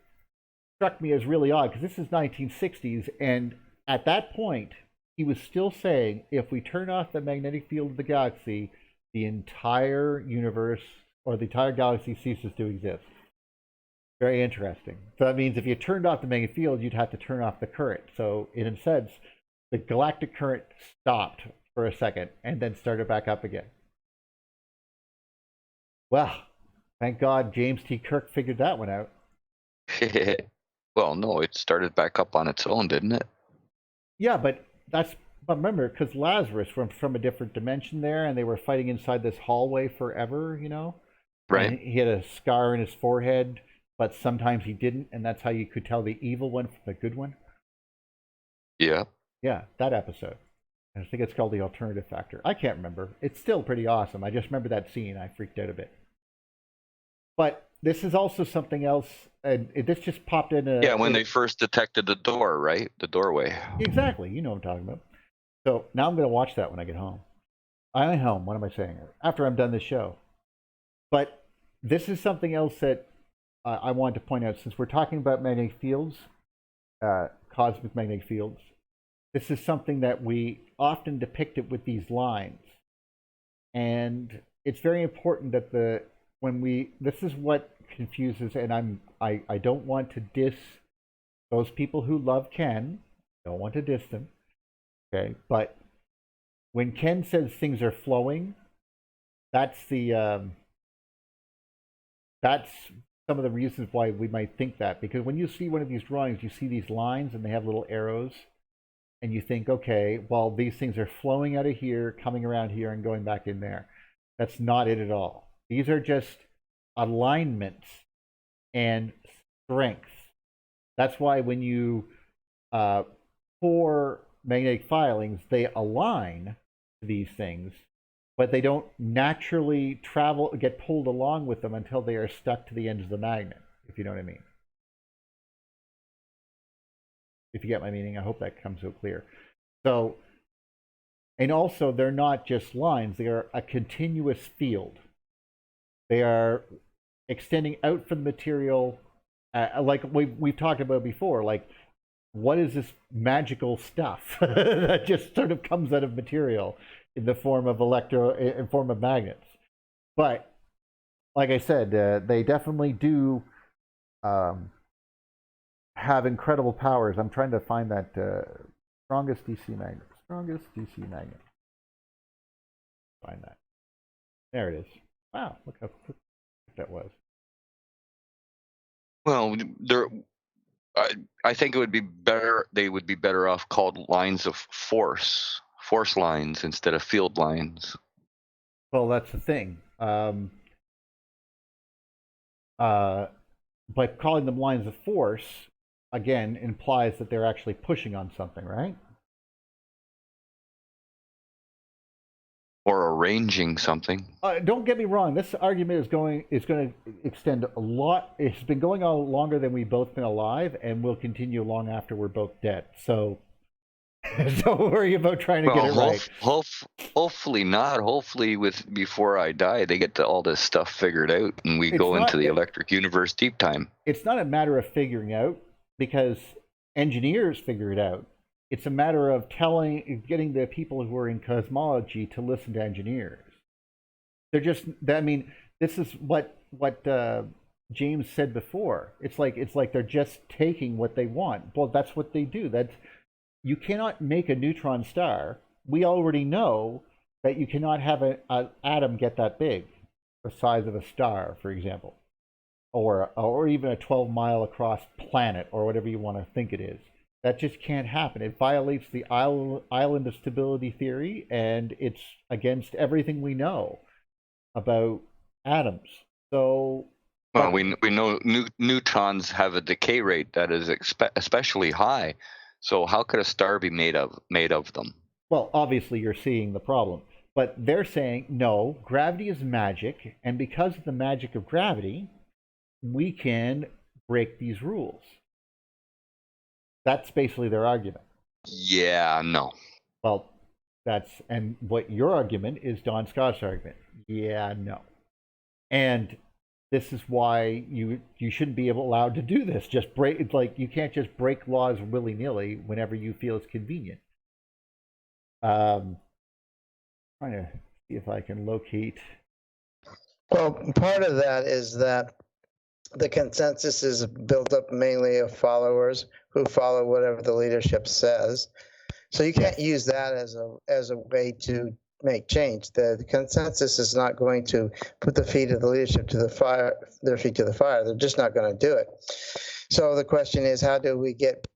struck me as really odd, because this is 1960s, and at that point, he was still saying, if we turn off the magnetic field of the galaxy, the entire universe or the entire galaxy ceases to exist. Very interesting. So that means if you turned off the magnetic field, you'd have to turn off the current. So in a sense, the galactic current stopped for a second and then started back up again. Well, thank God James T. Kirk figured that one out. Well, no, it started back up on its own, didn't it? Yeah, but remember, because Lazarus was from a different dimension there, and they were fighting inside this hallway forever, you know? Right. And he had a scar in his forehead, but sometimes he didn't, and that's how you could tell the evil one from the good one. Yeah. Yeah, that episode. I think it's called The Alternative Factor. I can't remember. It's still pretty awesome. I just remember that scene. I freaked out a bit. But this is also something else, and this just popped in. Yeah, when they first detected the door, right? The doorway. Exactly. You know what I'm talking about. So now I'm going to watch that when I get home. I'm home. What am I saying? After I'm done this show. But this is something else that I wanted to point out. Since we're talking about magnetic fields, cosmic magnetic fields, this is something that we often depict it with these lines. And it's very important that this is what confuses, and I don't want to diss those people who love Ken. Don't want to diss them. Okay, but when Ken says things are flowing, that's that's some of the reasons why we might think that. Because when you see one of these drawings, you see these lines and they have little arrows, and you think, okay, well, these things are flowing out of here, coming around here, and going back in there. That's not it at all. These are just alignments and strengths. That's why when you pour magnetic filings, they align to these things, but they don't naturally get pulled along with them until they are stuck to the ends of the magnet, if you know what I mean. If you get my meaning, I hope that comes out clear. So, and also they're not just lines, they are a continuous field. They are extending out from the material, like we've talked about before, like what is this magical stuff that just sort of comes out of material in the form of in form of magnets? But like I said, they definitely do have incredible powers. I'm trying to find that strongest DC magnet. Strongest DC magnet. Find that. There it is. Wow, look how quick that was. Well, I think it would be better. They would be better off called lines of force lines instead of field lines. Well, that's the thing. But calling them lines of force again implies that they're actually pushing on something, right? Or arranging something. Don't get me wrong. This argument is going to extend a lot. It's been going on longer than we've both been alive, and will continue long after we're both dead. So don't worry about trying to get it right. Hopefully not. Hopefully, before I die, they get all this stuff figured out, and we go into the electric universe deep time. It's not a matter of figuring out, because engineers figure it out. It's a matter of getting the people who are in cosmology to listen to engineers. They're just, I mean, this is what James said before. It's like they're just taking what they want. Well, that's what they do. You cannot make a neutron star. We already know that you cannot have an atom get that big, the size of a star, for example, or even a 12-mile across planet, or whatever you want to think it is. That just can't happen. It violates the island of stability theory, and it's against everything we know about atoms. So, well, we know neutrons have a decay rate that is especially high. So how could a star be made of them? Well, obviously you're seeing the problem, but they're saying no. Gravity is magic, and because of the magic of gravity, we can break these rules. That's basically their argument. Yeah, no. Well, and what your argument is Don Scott's argument. Yeah, no. And this is why you shouldn't be allowed to do this. It's like you can't just break laws willy-nilly whenever you feel it's convenient. Trying to see if I can locate. Well, part of that is that the consensus is built up mainly of followers who follow whatever the leadership says. So you can't use that as a way to make change. The consensus is not going to put the feet of the leadership to the fire, their feet to the fire. They're just not going to do it. So the question is, how do we get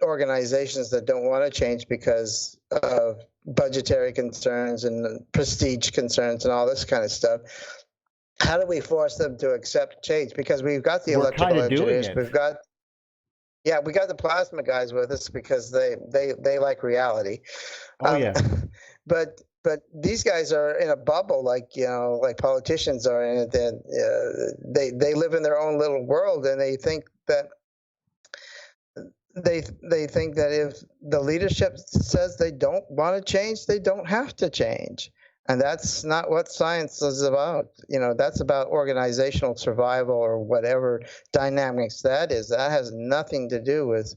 organizations that don't want to change because of budgetary concerns and prestige concerns and all this kind of stuff? How do we force them to accept change? Because we've got the electrical engineers, we got the plasma guys with us because they like reality. But these guys are in a bubble, like politicians are in it. They live in their own little world, and they think that if the leadership says they don't want to change, they don't have to change. And that's not what science is about. That's about organizational survival or whatever dynamics that is. That has nothing to do with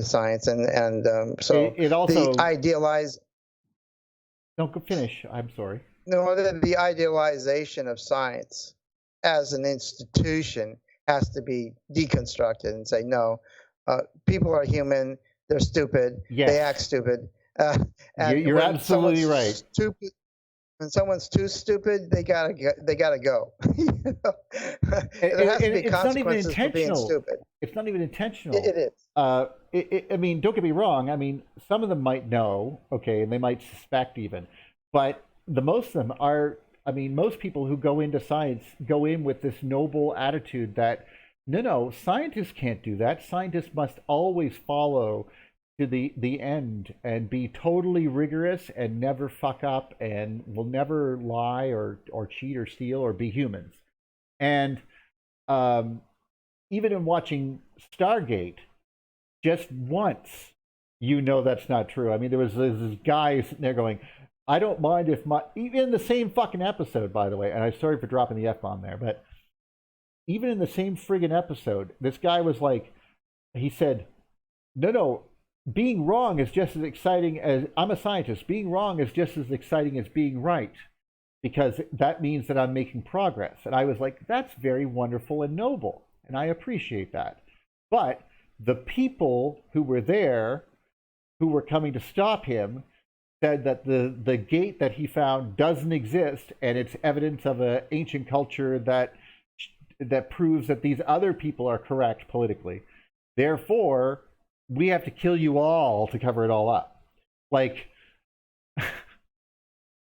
science. So it also the idealized. Don't go finish. I'm sorry. No, the idealization of science as an institution has to be deconstructed and say, no, people are human. They're stupid. Yes. They act stupid. And you're absolutely right. When someone's too stupid, they gotta go. There has to be consequences for being stupid. It's not even intentional. It is. I mean, don't get me wrong. I mean, some of them might know, okay, and they might suspect even, but most of them are. I mean, most people who go into science go in with this noble attitude that no, scientists can't do that. Scientists must always follow to the end and be totally rigorous and never fuck up and will never lie or cheat or steal or be humans. And even in watching Stargate, just once, that's not true. I mean, there was this guy sitting there going, I don't mind if even in the same fucking episode, by the way, and I'm sorry for dropping the F-bomb there, but even in the same friggin' episode, this guy was like, he said, no, being wrong is just as exciting as, I'm a scientist, being wrong is just as exciting as being right, because that means that I'm making progress. And I was like, that's very wonderful and noble, and I appreciate that. But the people who were there, who were coming to stop him, said that the gate that he found doesn't exist, and it's evidence of an ancient culture that proves that these other people are correct politically. Therefore, we have to kill you all to cover it all up. Like,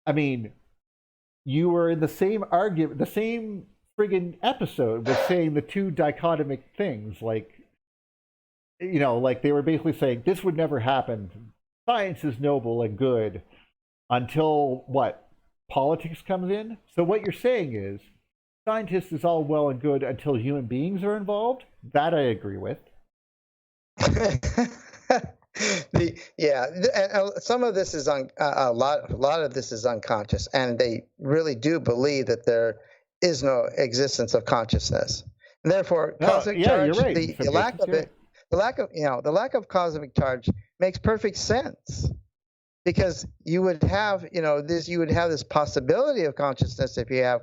I mean, you were in the same argument, the same friggin' episode was saying the two dichotomic things. Like, like they were basically saying this would never happen. Science is noble and good until what? Politics comes in? So what you're saying is scientists is all well and good until human beings are involved? That I agree with. Some of this is a lot of this is unconscious, and they really do believe that there is no existence of consciousness, and therefore cosmic charge. You're right. The lack of cosmic charge makes perfect sense, because you would have this possibility of consciousness if you have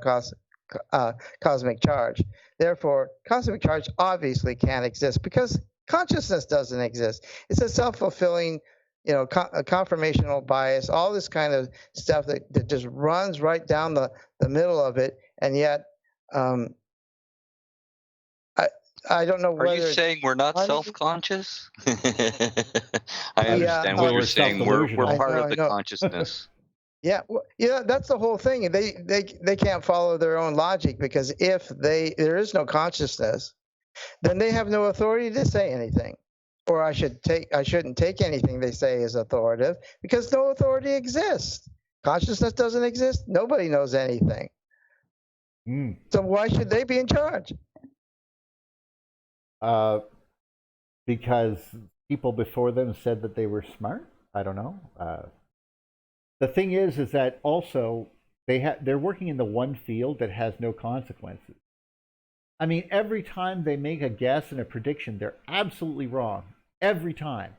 cosmic charge. Therefore, cosmic charge obviously can't exist because consciousness doesn't exist. It's a self-fulfilling, a confirmational bias, all this kind of stuff that just runs right down the middle of it. And yet, I don't know whether... Are you saying we're not self-conscious? I understand what you're saying. We're part of the consciousness. Yeah, that's the whole thing. They can't follow their own logic, because if there is no consciousness, then they have no authority to say anything, or I shouldn't take anything they say as authoritative, because no authority exists. Consciousness doesn't exist. Nobody knows anything. So why should they be in charge? Because people before them said that they were smart. I don't know. The thing is that also they're working in the one field that has no consequences. I mean, every time they make a guess and a prediction, they're absolutely wrong. Every time.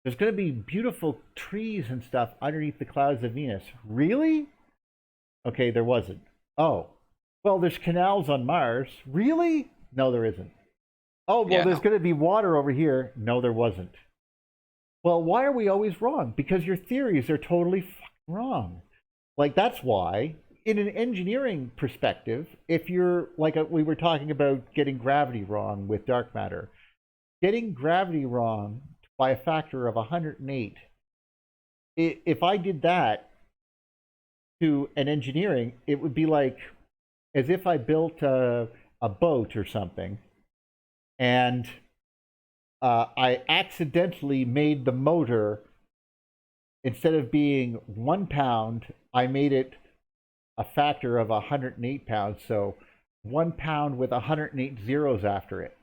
There's going to be beautiful trees and stuff underneath the clouds of Venus. Really? Okay, there wasn't. Oh, well, there's canals on Mars. Really? No, there isn't. Oh, well, Yeah, there's no. going to be water over here. No, there wasn't. Well, why are we always wrong? Because your theories are totally wrong. Like, that's why, in an engineering perspective, if you're, like we were talking about getting gravity wrong with dark matter, getting gravity wrong by a factor of 108, if I did that to an engineering, it would be like as if I built a boat or something, and I accidentally made the motor, instead of being 1 pound, I made it a factor of 108 pounds. So 1 pound with 108 zeros after it.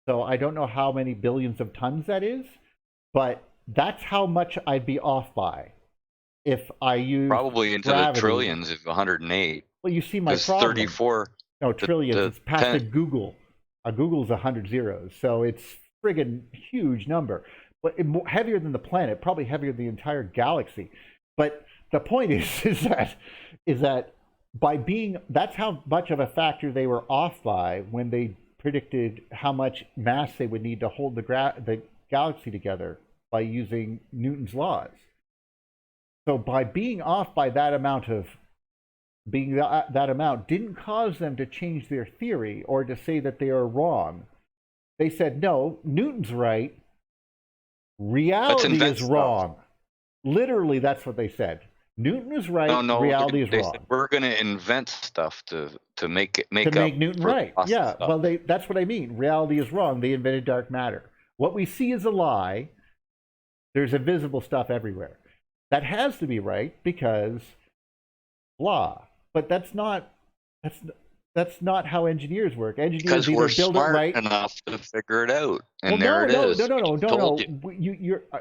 So I don't know how many billions of tons that is, but that's how much I'd be off by if I use Probably into gravity. the trillions of 108. Well, you see my Because problem. 34. No, trillions. It's past 10 a Google. A Google's 100 zeros, so it's friggin' huge number. But heavier than the planet, probably heavier than the entire galaxy. But the point is that by being, that's how much of a factor they were off by when they predicted how much mass they would need to hold the galaxy together by using Newton's laws. So by being off by that amount didn't cause them to change their theory or to say that they are wrong. They said, no, Newton's right. Reality is wrong. Stuff. Literally, that's what they said. Newton is right. No, reality is wrong. Said, we're going to invent stuff to make Newton right. Yeah, stuff. Well, that's what I mean. Reality is wrong. They invented dark matter. What we see is a lie. There's invisible stuff everywhere. That has to be right because blah. But that's not how engineers work. Engineers either build it right enough to figure it out, and it is. No.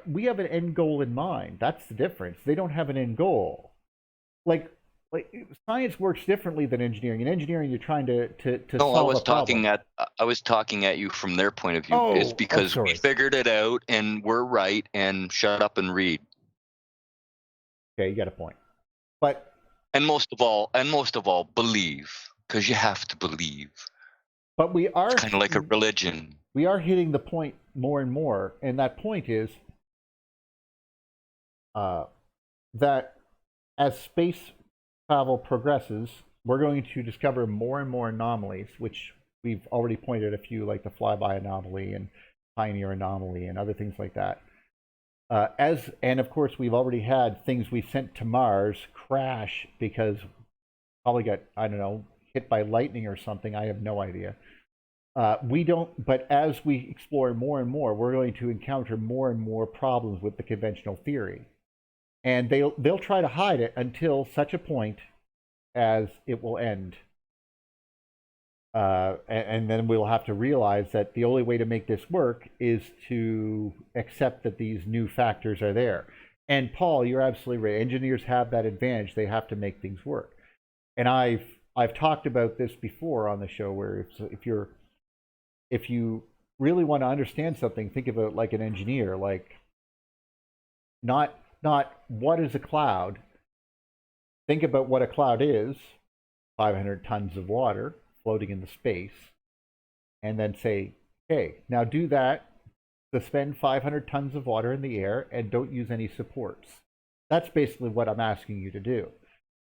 We have an end goal in mind. That's the difference. They don't have an end goal. Like science works differently than engineering. In engineering, you're trying to solve a problem. I was talking at you from their point of view. It's because we figured it out and we're right. And shut up and read. Okay, you got a point. But and most of all, believe. Because you have to believe. But we are kind of like a religion. We are hitting the point more and more, and that point is that as space travel progresses, we're going to discover more and more anomalies, which we've already pointed a few, like the flyby anomaly and Pioneer anomaly and other things like that. And of course, we've already had things we sent to Mars crash because probably got, I don't know, hit by lightning or something. I have no idea. But as we explore more and more, we're going to encounter more and more problems with the conventional theory. And they'll try to hide it until such a point as it will end. And then we'll have to realize that the only way to make this work is to accept that these new factors are there. And Paul, you're absolutely right. Engineers have that advantage. They have to make things work. And I've talked about this before on the show, where if you really want to understand something, think of it like an engineer, like not what is a cloud. Think about what a cloud is: 500 tons of water floating in the space, and then say, okay, now do that. Suspend 500 tons of water in the air and don't use any supports. That's basically what I'm asking you to do.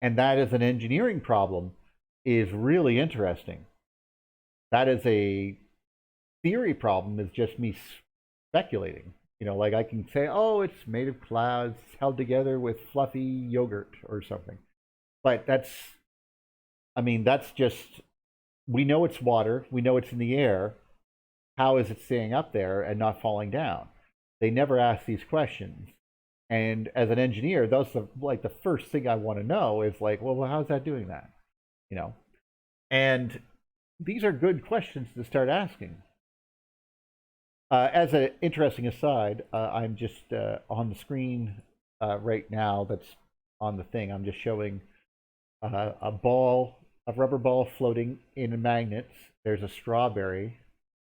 And that is an engineering problem, is really interesting. That is a theory problem, is just me speculating. You know, like I can say, oh, it's made of clouds held together with fluffy yogurt or something. But that's just, we know it's water, we know it's in the air. How is it staying up there and not falling down? They never ask these questions. And as an engineer, that's the first thing I want to know is like, well, how's that doing that? You know? And these are good questions to start asking. As an interesting aside, I'm just on the screen right now that's on the thing. I'm just showing a rubber ball floating in magnets. There's a strawberry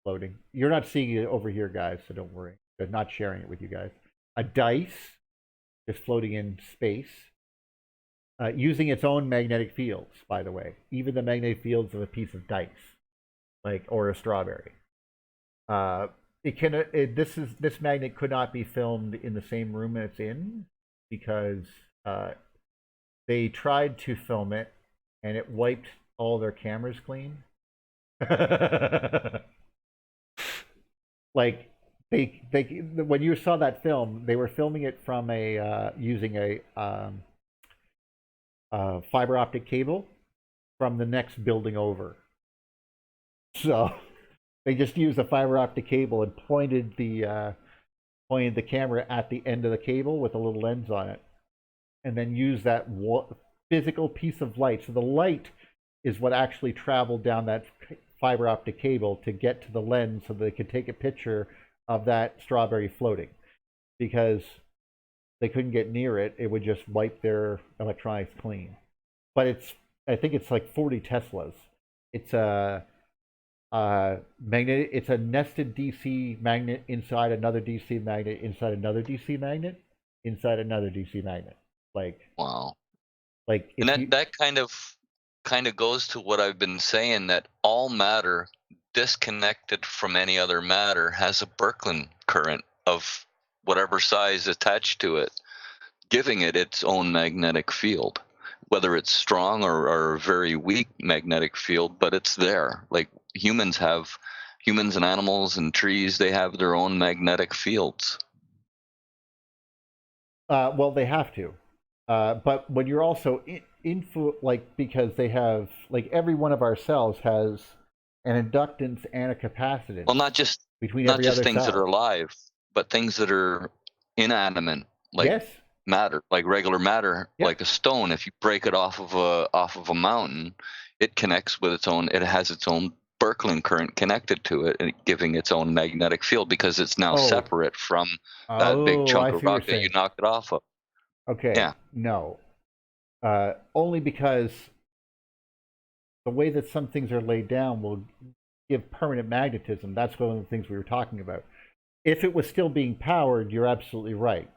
floating. You're not seeing it over here, guys, so don't worry. I'm not sharing it with you guys. A dice just floating in space, using its own magnetic fields, by the way. Even the magnetic fields of a piece of dice. like, or a strawberry. This magnet could not be filmed in the same room it's in because they tried to film it and it wiped all their cameras clean. Like they when you saw that film, they were filming it from a using a fiber optic cable from the next building over. So they just used a fiber optic cable and pointed the camera at the end of the cable with a little lens on it, and then used that physical piece of light. So the light is what actually traveled down that fiber optic cable to get to the lens so they could take a picture of that strawberry floating. Because they couldn't get near it, it would just wipe their electronics clean. But I think it's like 40 Teslas. It's a magnet. It's a nested DC magnet inside another DC magnet inside another DC magnet inside another DC magnet. Like, wow. Like, and that kind of goes to what I've been saying, that all matter disconnected from any other matter has a Birkeland current of whatever size attached to it, giving it its own magnetic field, whether it's strong or a very weak magnetic field, but it's there. Like humans and animals and trees, they have their own magnetic fields. Well, they have to. But when you're also because they have, like, every one of our cells has an inductance and a capacitance. Well, not just between every other things cell that are alive, but things that are inanimate, like matter, like regular matter, like a stone. If you break it off of a mountain, it connects with its own. It has its own Birkeland current connected to it, and giving its own magnetic field because it's now separate from that big chunk of rock that you knocked it off of. Okay. Yeah. No. Only because the way that some things are laid down will give permanent magnetism. That's one of the things we were talking about. If it was still being powered, you're absolutely right.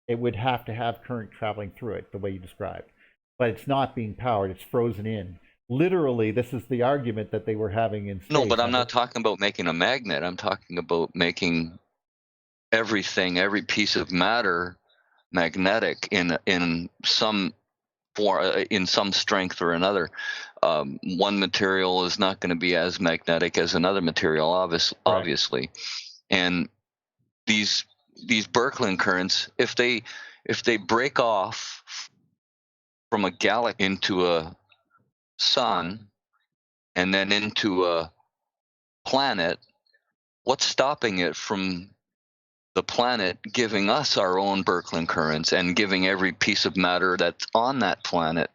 It would have to have current traveling through it, the way you described. But it's not being powered. It's frozen in. Literally, this is the argument that they were having in space. No, but I'm not talking about making a magnet. I'm talking about making everything, every piece of matter, magnetic in some form, in some strength or another. One material is not going to be as magnetic as another material, obviously. And these Birkeland currents, if they break off from a galaxy into a sun and then into a planet, what's stopping it from the planet giving us our own Birkeland currents and giving every piece of matter that's on that planet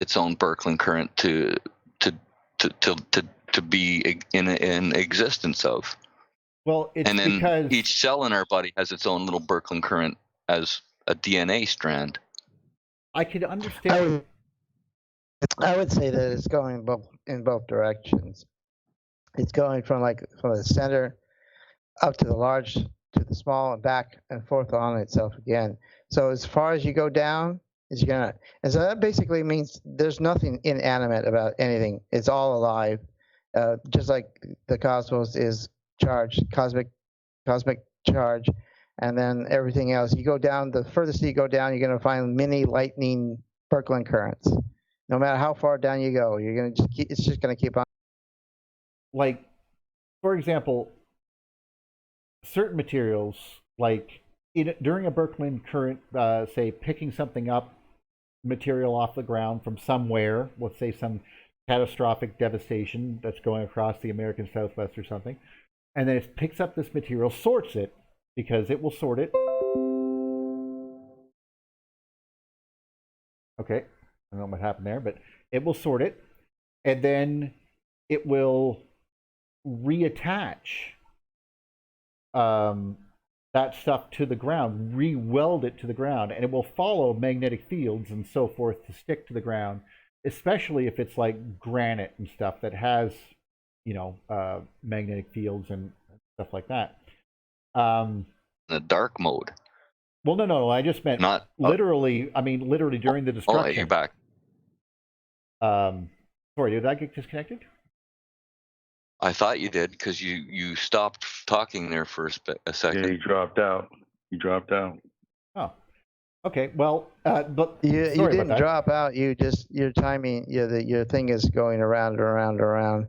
its own Birkeland current to be in existence of? Well, it's because each cell in our body has its own little Birkeland current as a DNA strand. I could understand. I would say that it's going in both directions. It's going from the center up to the large to the small and back and forth on itself again. So as far as you go down, it's gonna. And so that basically means there's nothing inanimate about anything. It's all alive, just like the cosmos is charged, cosmic charge, and then everything else. You go down, the furthest you go down, you're going to find mini lightning Birkeland currents. No matter how far down you go, you're going to it's just going to keep on. Like, for example, certain materials, like during a Birkeland current, say picking something up, material off the ground from somewhere, let's say some catastrophic devastation that's going across the American Southwest or something, and then it picks up this material, sorts it, because it will sort it. Okay, I don't know what happened there, but it will sort it, and then it will reattach that stuff to the ground, re-weld it to the ground, and it will follow magnetic fields and so forth to stick to the ground, especially if it's like granite and stuff that has, magnetic fields and stuff like that. The dark mode. Well, no, I just meant not literally. I mean, literally during the destruction. Oh, you're back. Sorry, did I get disconnected? I thought you did because you stopped talking there for a second. Yeah, he dropped out. He dropped out. Oh, okay. Well, but You sorry about didn't that. drop out. You just your timing. Your thing is going around and around and around.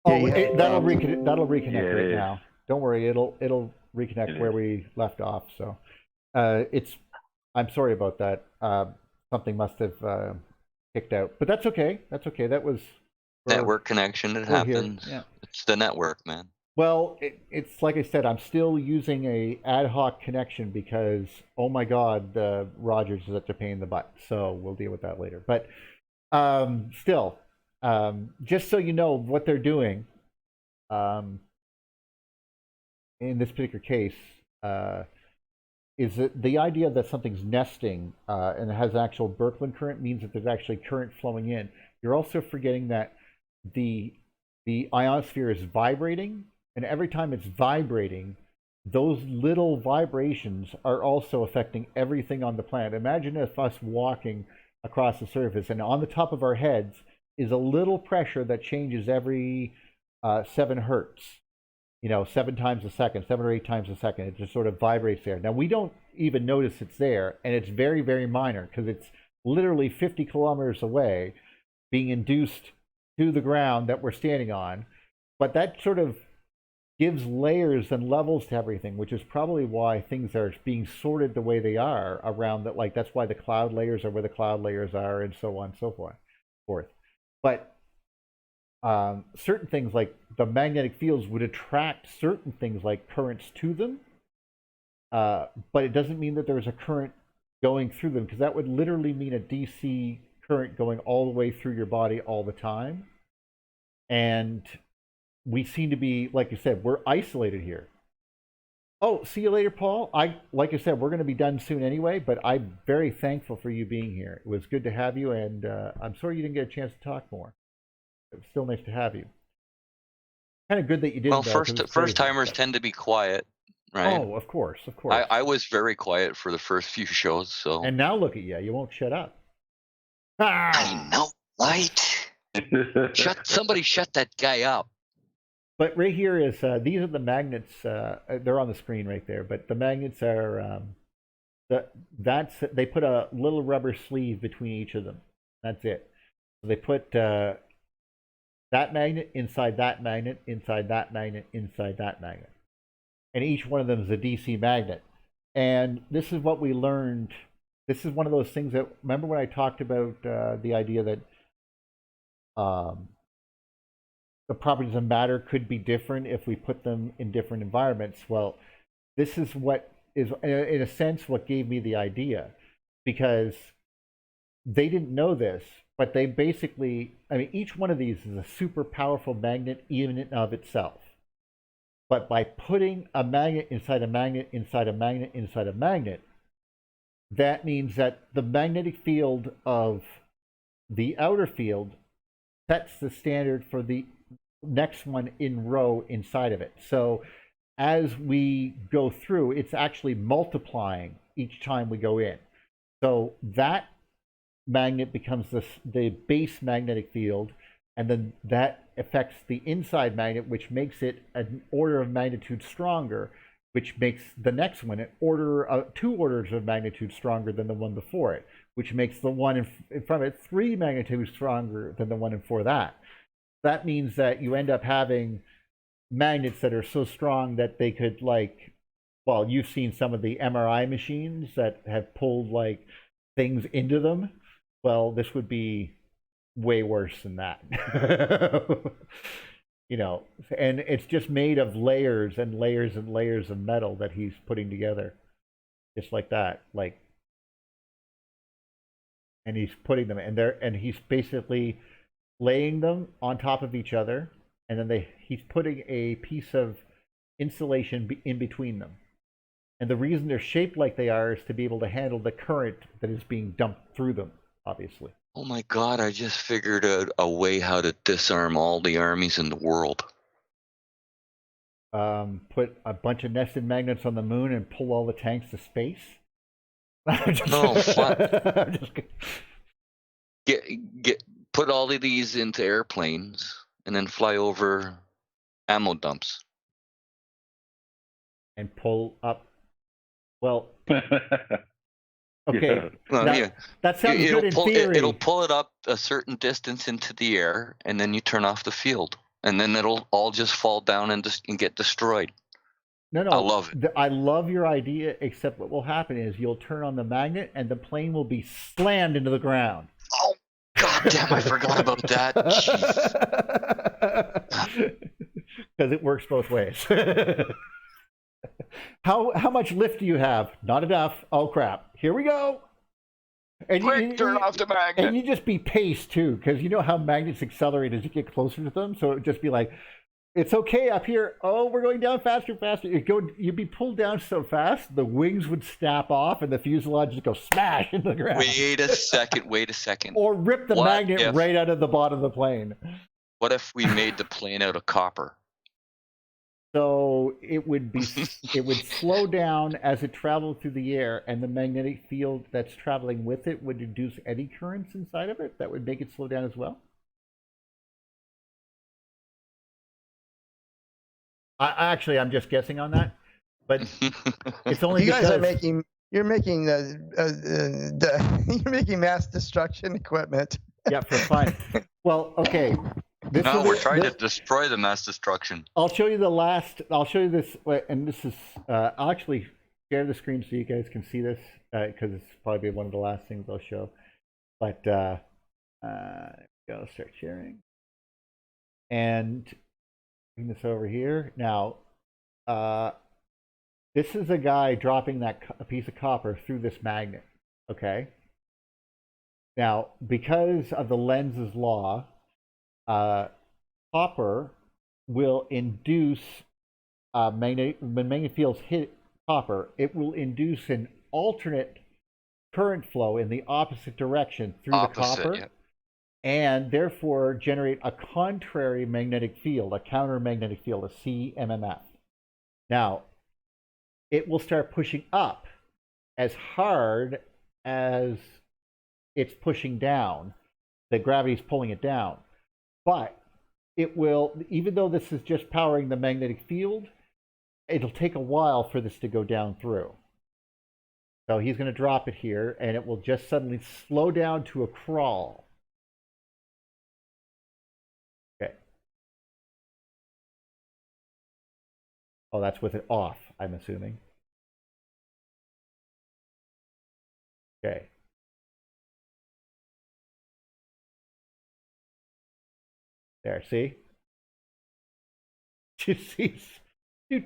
Oh, Yeah, you that'll reconnect Yeah, right it is. now. Don't worry, it'll reconnect It where is. we left off. So, I'm sorry about that. Something must have kicked out, but that's okay. That's okay. That was Network connection. It we're here. happens. Yeah. It's the network, man. Well, it's like I said, I'm still using a ad hoc connection because, oh my God, Rogers is such a pain in the butt. So we'll deal with that later. But still, just so you know what they're doing in this particular case, is that the idea that something's nesting and it has actual Birkeland current means that there's actually current flowing in. You're also forgetting that the ionosphere is vibrating, and every time it's vibrating, those little vibrations are also affecting everything on the planet. Imagine if us walking across the surface, and on the top of our heads is a little pressure that changes every 7 hertz. 7 times a second, 7 or 8 times a second. It just sort of vibrates there. Now, we don't even notice it's there, and it's very, very minor because it's literally 50 kilometers away being induced to the ground that we're standing on. But that sort of gives layers and levels to everything, which is probably why things are being sorted the way they are around that. Like, that's why the cloud layers are where the cloud layers are, and so on and so forth. But certain things like the magnetic fields would attract certain things like currents to them, but it doesn't mean that there's a current going through them, because that would literally mean a DC current going all the way through your body all the time. And we seem to be, like you said, we're isolated here. Oh, see you later, Paul. Like I said, we're going to be done soon anyway, but I'm very thankful for you being here. It was good to have you, and I'm sorry you didn't get a chance to talk more. It's still nice to have you. Kind of good that you didn't. Well, first timers tend to be quiet, right? Oh, of course, of course. I was very quiet for the first few shows, so. And now look at you. You won't shut up. I know, right? Somebody shut that guy up. But right here is these are the magnets. They're on the screen right there. But the magnets are they put a little rubber sleeve between each of them. That's it. So they put that magnet inside that magnet, inside that magnet, inside that magnet. And each one of them is a DC magnet. And this is what we learned. This is one of those things that, remember when I talked about the idea that the properties of matter could be different if we put them in different environments? Well, this is what is, in a sense, what gave me the idea, because they didn't know this, but they basically, I mean, each one of these is a super powerful magnet in and of itself. But by putting a magnet inside a magnet inside a magnet inside a magnet, that means that the magnetic field of the outer field sets the standard for the next one in row inside of it. So as we go through, it's actually multiplying each time we go in. So that magnet becomes the base magnetic field, and then that affects the inside magnet, which makes it an order of magnitude stronger, which makes the next one an order 2 orders of magnitude stronger than the one before it, which makes the one in front of it 3 magnitudes stronger than the one before that. That means that you end up having magnets that are so strong that they could, like, well, you've seen some of the MRI machines that have pulled like things into them. Well, this would be way worse than that. And it's just made of layers and layers and layers of metal that he's putting together, just like that, and he's putting them in there, and he's basically laying them on top of each other, and then he's putting a piece of insulation in between them. And the reason they're shaped like they are is to be able to handle the current that is being dumped through them, obviously. Oh my God, I just figured out a way how to disarm all the armies in the world. Put a bunch of nested magnets on the moon and pull all the tanks to space? No, fun. Put all of these into airplanes and then fly over Ammo dumps. And pull up. Well, okay. Yeah. Well, Now, yeah. that sounds good in theory. It'll pull it up a certain distance into the air, and then you turn off the field, and then it'll all just fall down and get destroyed. No, I love it. I love your idea, except what will happen is you'll turn on the magnet and the plane will be slammed into the ground. Oh, God damn, I forgot about that. Because it works both ways. How much lift do you have? Not enough. Oh, crap. Here we go. And Quick, turn off the magnet. And you just be paced, too, because you know how magnets accelerate as you get closer to them? So it would just be like, it's okay up here. Oh, we're going down faster, faster. You'd be pulled down so fast, the wings would snap off and the fuselage would go smash into the ground. Wait a second. Or rip the magnet right out of the bottom of the plane. What if we made the plane out of copper? So it would slow down as it traveled through the air, and the magnetic field that's traveling with it would induce eddy currents inside of it that would make it slow down as well. I'm just guessing on that, but it's only you because guys are you're making mass destruction equipment. Yeah, for fun. Well, okay. We're trying to destroy the mass destruction. I'll show you I'll show you this, and this is I'll actually share the screen so you guys can see this because it's probably one of the last things I'll show. But there we go. Start sharing, and bring this over here. Now, this is a guy dropping a piece of copper through this magnet. Okay. Now, because of the lens's law, copper will induce when magnetic fields hit copper, it will induce an alternate current flow in the opposite direction through the copper, yeah. And therefore generate a contrary magnetic field, a counter magnetic field, a CMMF. Now, it will start pushing up as hard as it's pushing down. The gravity's pulling it down. But it will, even though this is just powering the magnetic field, it'll take a while for this to go down through. So he's going to drop it here, and it will just suddenly slow down to a crawl. Okay. Oh, that's with it off, I'm assuming. Okay. There, see? You see? Took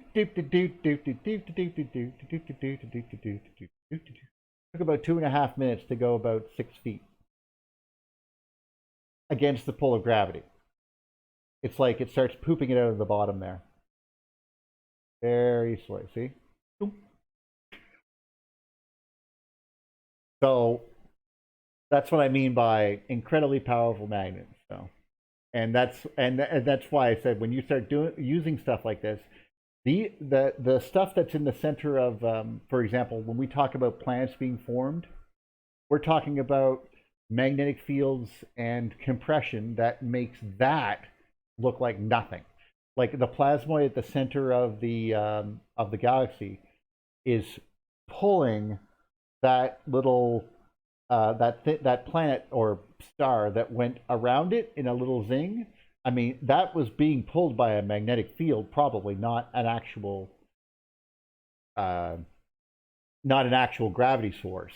about 2.5 minutes to go about 6 feet against the pull of gravity. It's like it starts pooping it out of the bottom there. Very slowly, see? So that's what I mean by incredibly powerful magnets. So, and that's why I said when you start using stuff like this, the stuff that's in the center of, for example, when we talk about planets being formed, we're talking about magnetic fields and compression that makes that look like nothing. Like the plasmoid at the center of the galaxy is pulling that little that planet or star that went around it in a little zing. I mean, that was being pulled by a magnetic field, probably not an actual gravity source.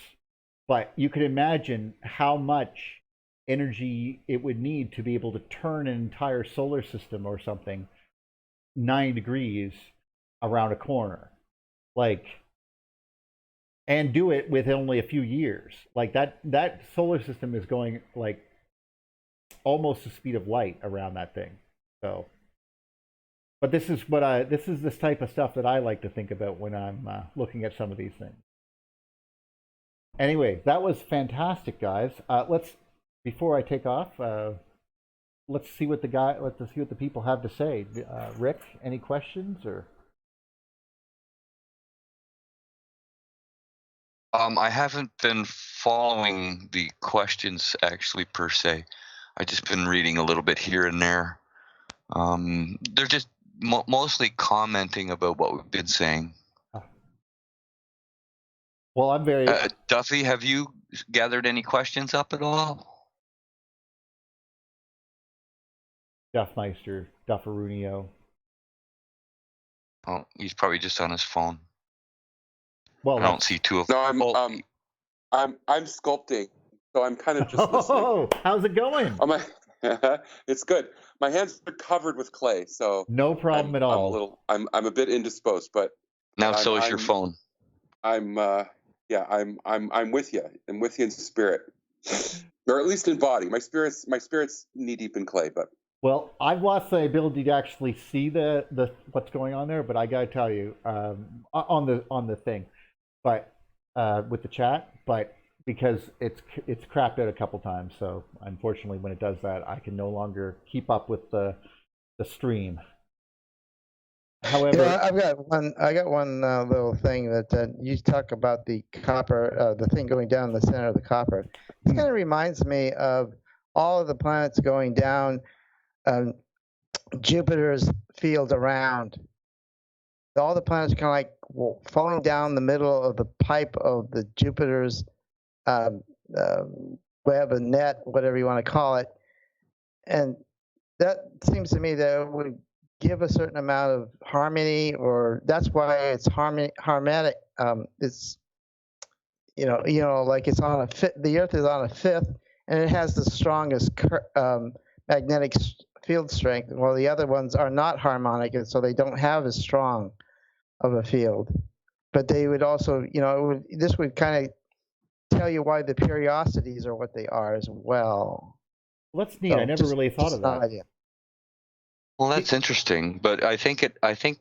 But you could imagine how much energy it would need to be able to turn an entire solar system or something 9 degrees around a corner, like, and do it with only a few years. Like that solar system is going like almost the speed of light around that thing. So, but this is this type of stuff that I like to think about when I'm looking at some of these things. Anyway, that was fantastic, guys. Before I take off, let's see what the people have to say. Rick, any questions or? I haven't been following the questions actually per se. I've just been reading a little bit here and there. They're just mostly commenting about what we've been saying. Well, I'm very Duffy, have you gathered any questions up at all? Duffmeister, Dufferunio. Oh, he's probably just on his phone. Well, I don't see two of them. No, I'm sculpting, so I'm kind of just listening. Oh, how's it going? Oh, it's good. My hands are covered with clay, so no problem at all. I'm a bit indisposed, but now so is your phone. I'm with you. I'm with you in spirit, or at least in body. My spirit's knee deep in clay, but. Well, I've lost the ability to actually see the what's going on there, but I gotta tell you, on the thing, but with the chat, but because it's crapped out a couple times, so unfortunately, when it does that, I can no longer keep up with the stream. However, I got one little thing that you talk about the copper, the thing going down the center of the copper. It kind of reminds me of all of the planets going down Jupiter's field around. All the planets are kind of like falling down the middle of the pipe of the Jupiter's web, a net, whatever you want to call it, and that seems to me that it would give a certain amount of harmony, or that's why it's harmonic. It's like it's on a fifth. The Earth is on a fifth, and it has the strongest magnetic field strength, while the other ones are not harmonic, and so they don't have as strong of a field. But they would also, this would kind of tell you why the periodicities are what they are as well. Well, that's neat. I never really thought of that. Idea. Well, that's interesting, but I think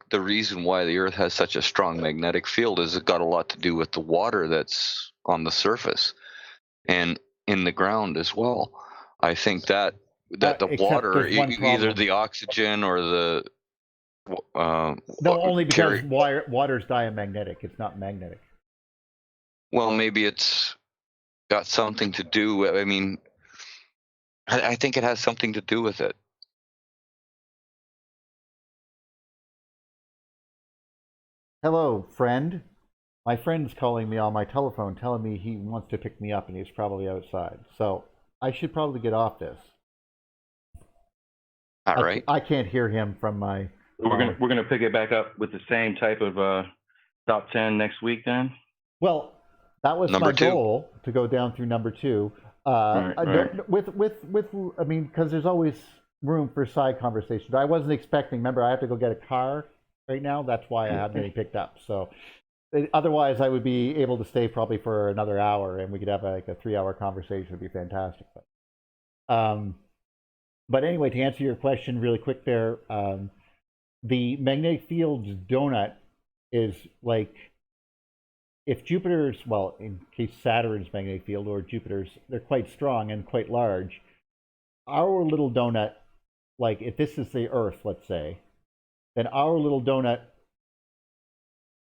the reason why the Earth has such a strong magnetic field is it got a lot to do with the water that's on the surface and in the ground as well. I think that the water, either the oxygen or the no, only because water's diamagnetic. It's not magnetic. Well, maybe it's got something to do. I mean, I think it has something to do with it. Hello, friend. My friend's calling me on my telephone, telling me he wants to pick me up, and he's probably outside. So I should probably get off this. All right. I can't hear him from my. We're gonna pick it back up with the same type of top 10 next week then. Well, that was my goal, to go down through number 2. Right. With I mean, because there's always room for side conversations. I wasn't expecting. Remember, I have to go get a car right now. That's why I haven't getting picked up. So otherwise, I would be able to stay probably for another hour, and we could have like a 3-hour conversation. It'd be fantastic. But anyway, to answer your question really quick there, the magnetic field's donut is like, if Jupiter's, well, in case Saturn's magnetic field or Jupiter's, they're quite strong and quite large. Our little donut, like if this is the Earth, let's say, then our little donut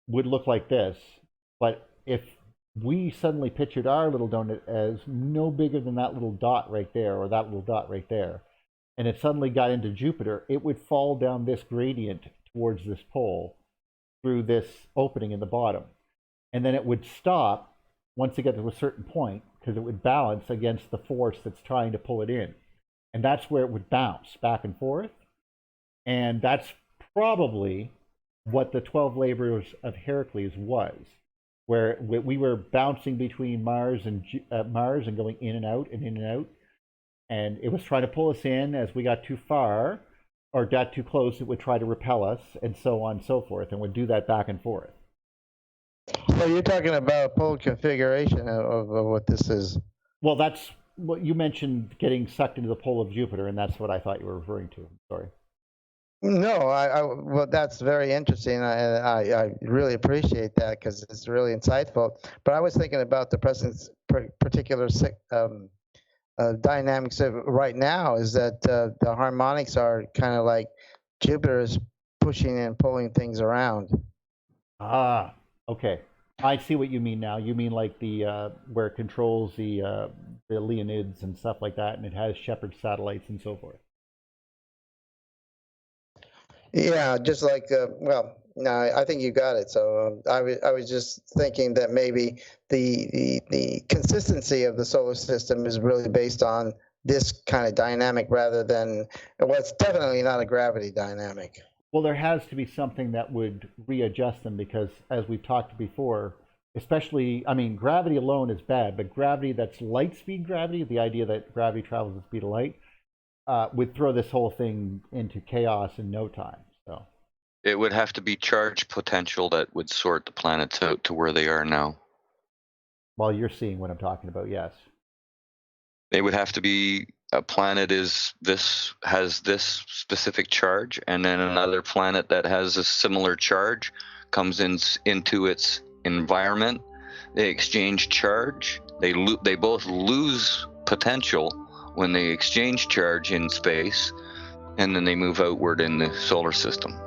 would look like this. But if we suddenly pictured our little donut as no bigger than that little dot right there, or that little dot right there, and it suddenly got into Jupiter, it would fall down this gradient towards this pole through this opening in the bottom. And then it would stop once it got to a certain point, because it would balance against the force that's trying to pull it in. And that's where it would bounce back and forth. And that's probably what the 12 labors of Heracles was, where we were bouncing between Mars and going in and out and in and out. And it was trying to pull us in. As we got too far or got too close, it would try to repel us, and so on and so forth, and would do that back and forth. So you're talking about a pole configuration of what this is. Well, that's what you mentioned, getting sucked into the pole of Jupiter, and that's what I thought you were referring to. Sorry. No, well, that's very interesting. I really appreciate that, because it's really insightful. But I was thinking about the present particular dynamics of right now, is that the harmonics are kind of like Jupiter is pushing and pulling things around. Ah, okay. I see what you mean now. You mean like the where it controls the Leonids and stuff like that, and it has shepherd satellites and so forth. Yeah, just like, well, no, I think you got it. So I was just thinking that maybe the consistency of the solar system is really based on this kind of dynamic rather than, well, it's definitely not a gravity dynamic. Well, there has to be something that would readjust them because, as we've talked before, especially, I mean, gravity alone is bad, but gravity that's light speed gravity, the idea that gravity travels at the speed of light, would throw this whole thing into chaos in no time. So It would have to be charge potential that would sort the planets out to where they are now. while you're seeing what I'm talking about, yes. They would have to be a planet has this specific charge, and then another planet that has a similar charge comes into its environment. They exchange charge. They both lose potential when they exchange charge in space, and then they move outward in the solar system.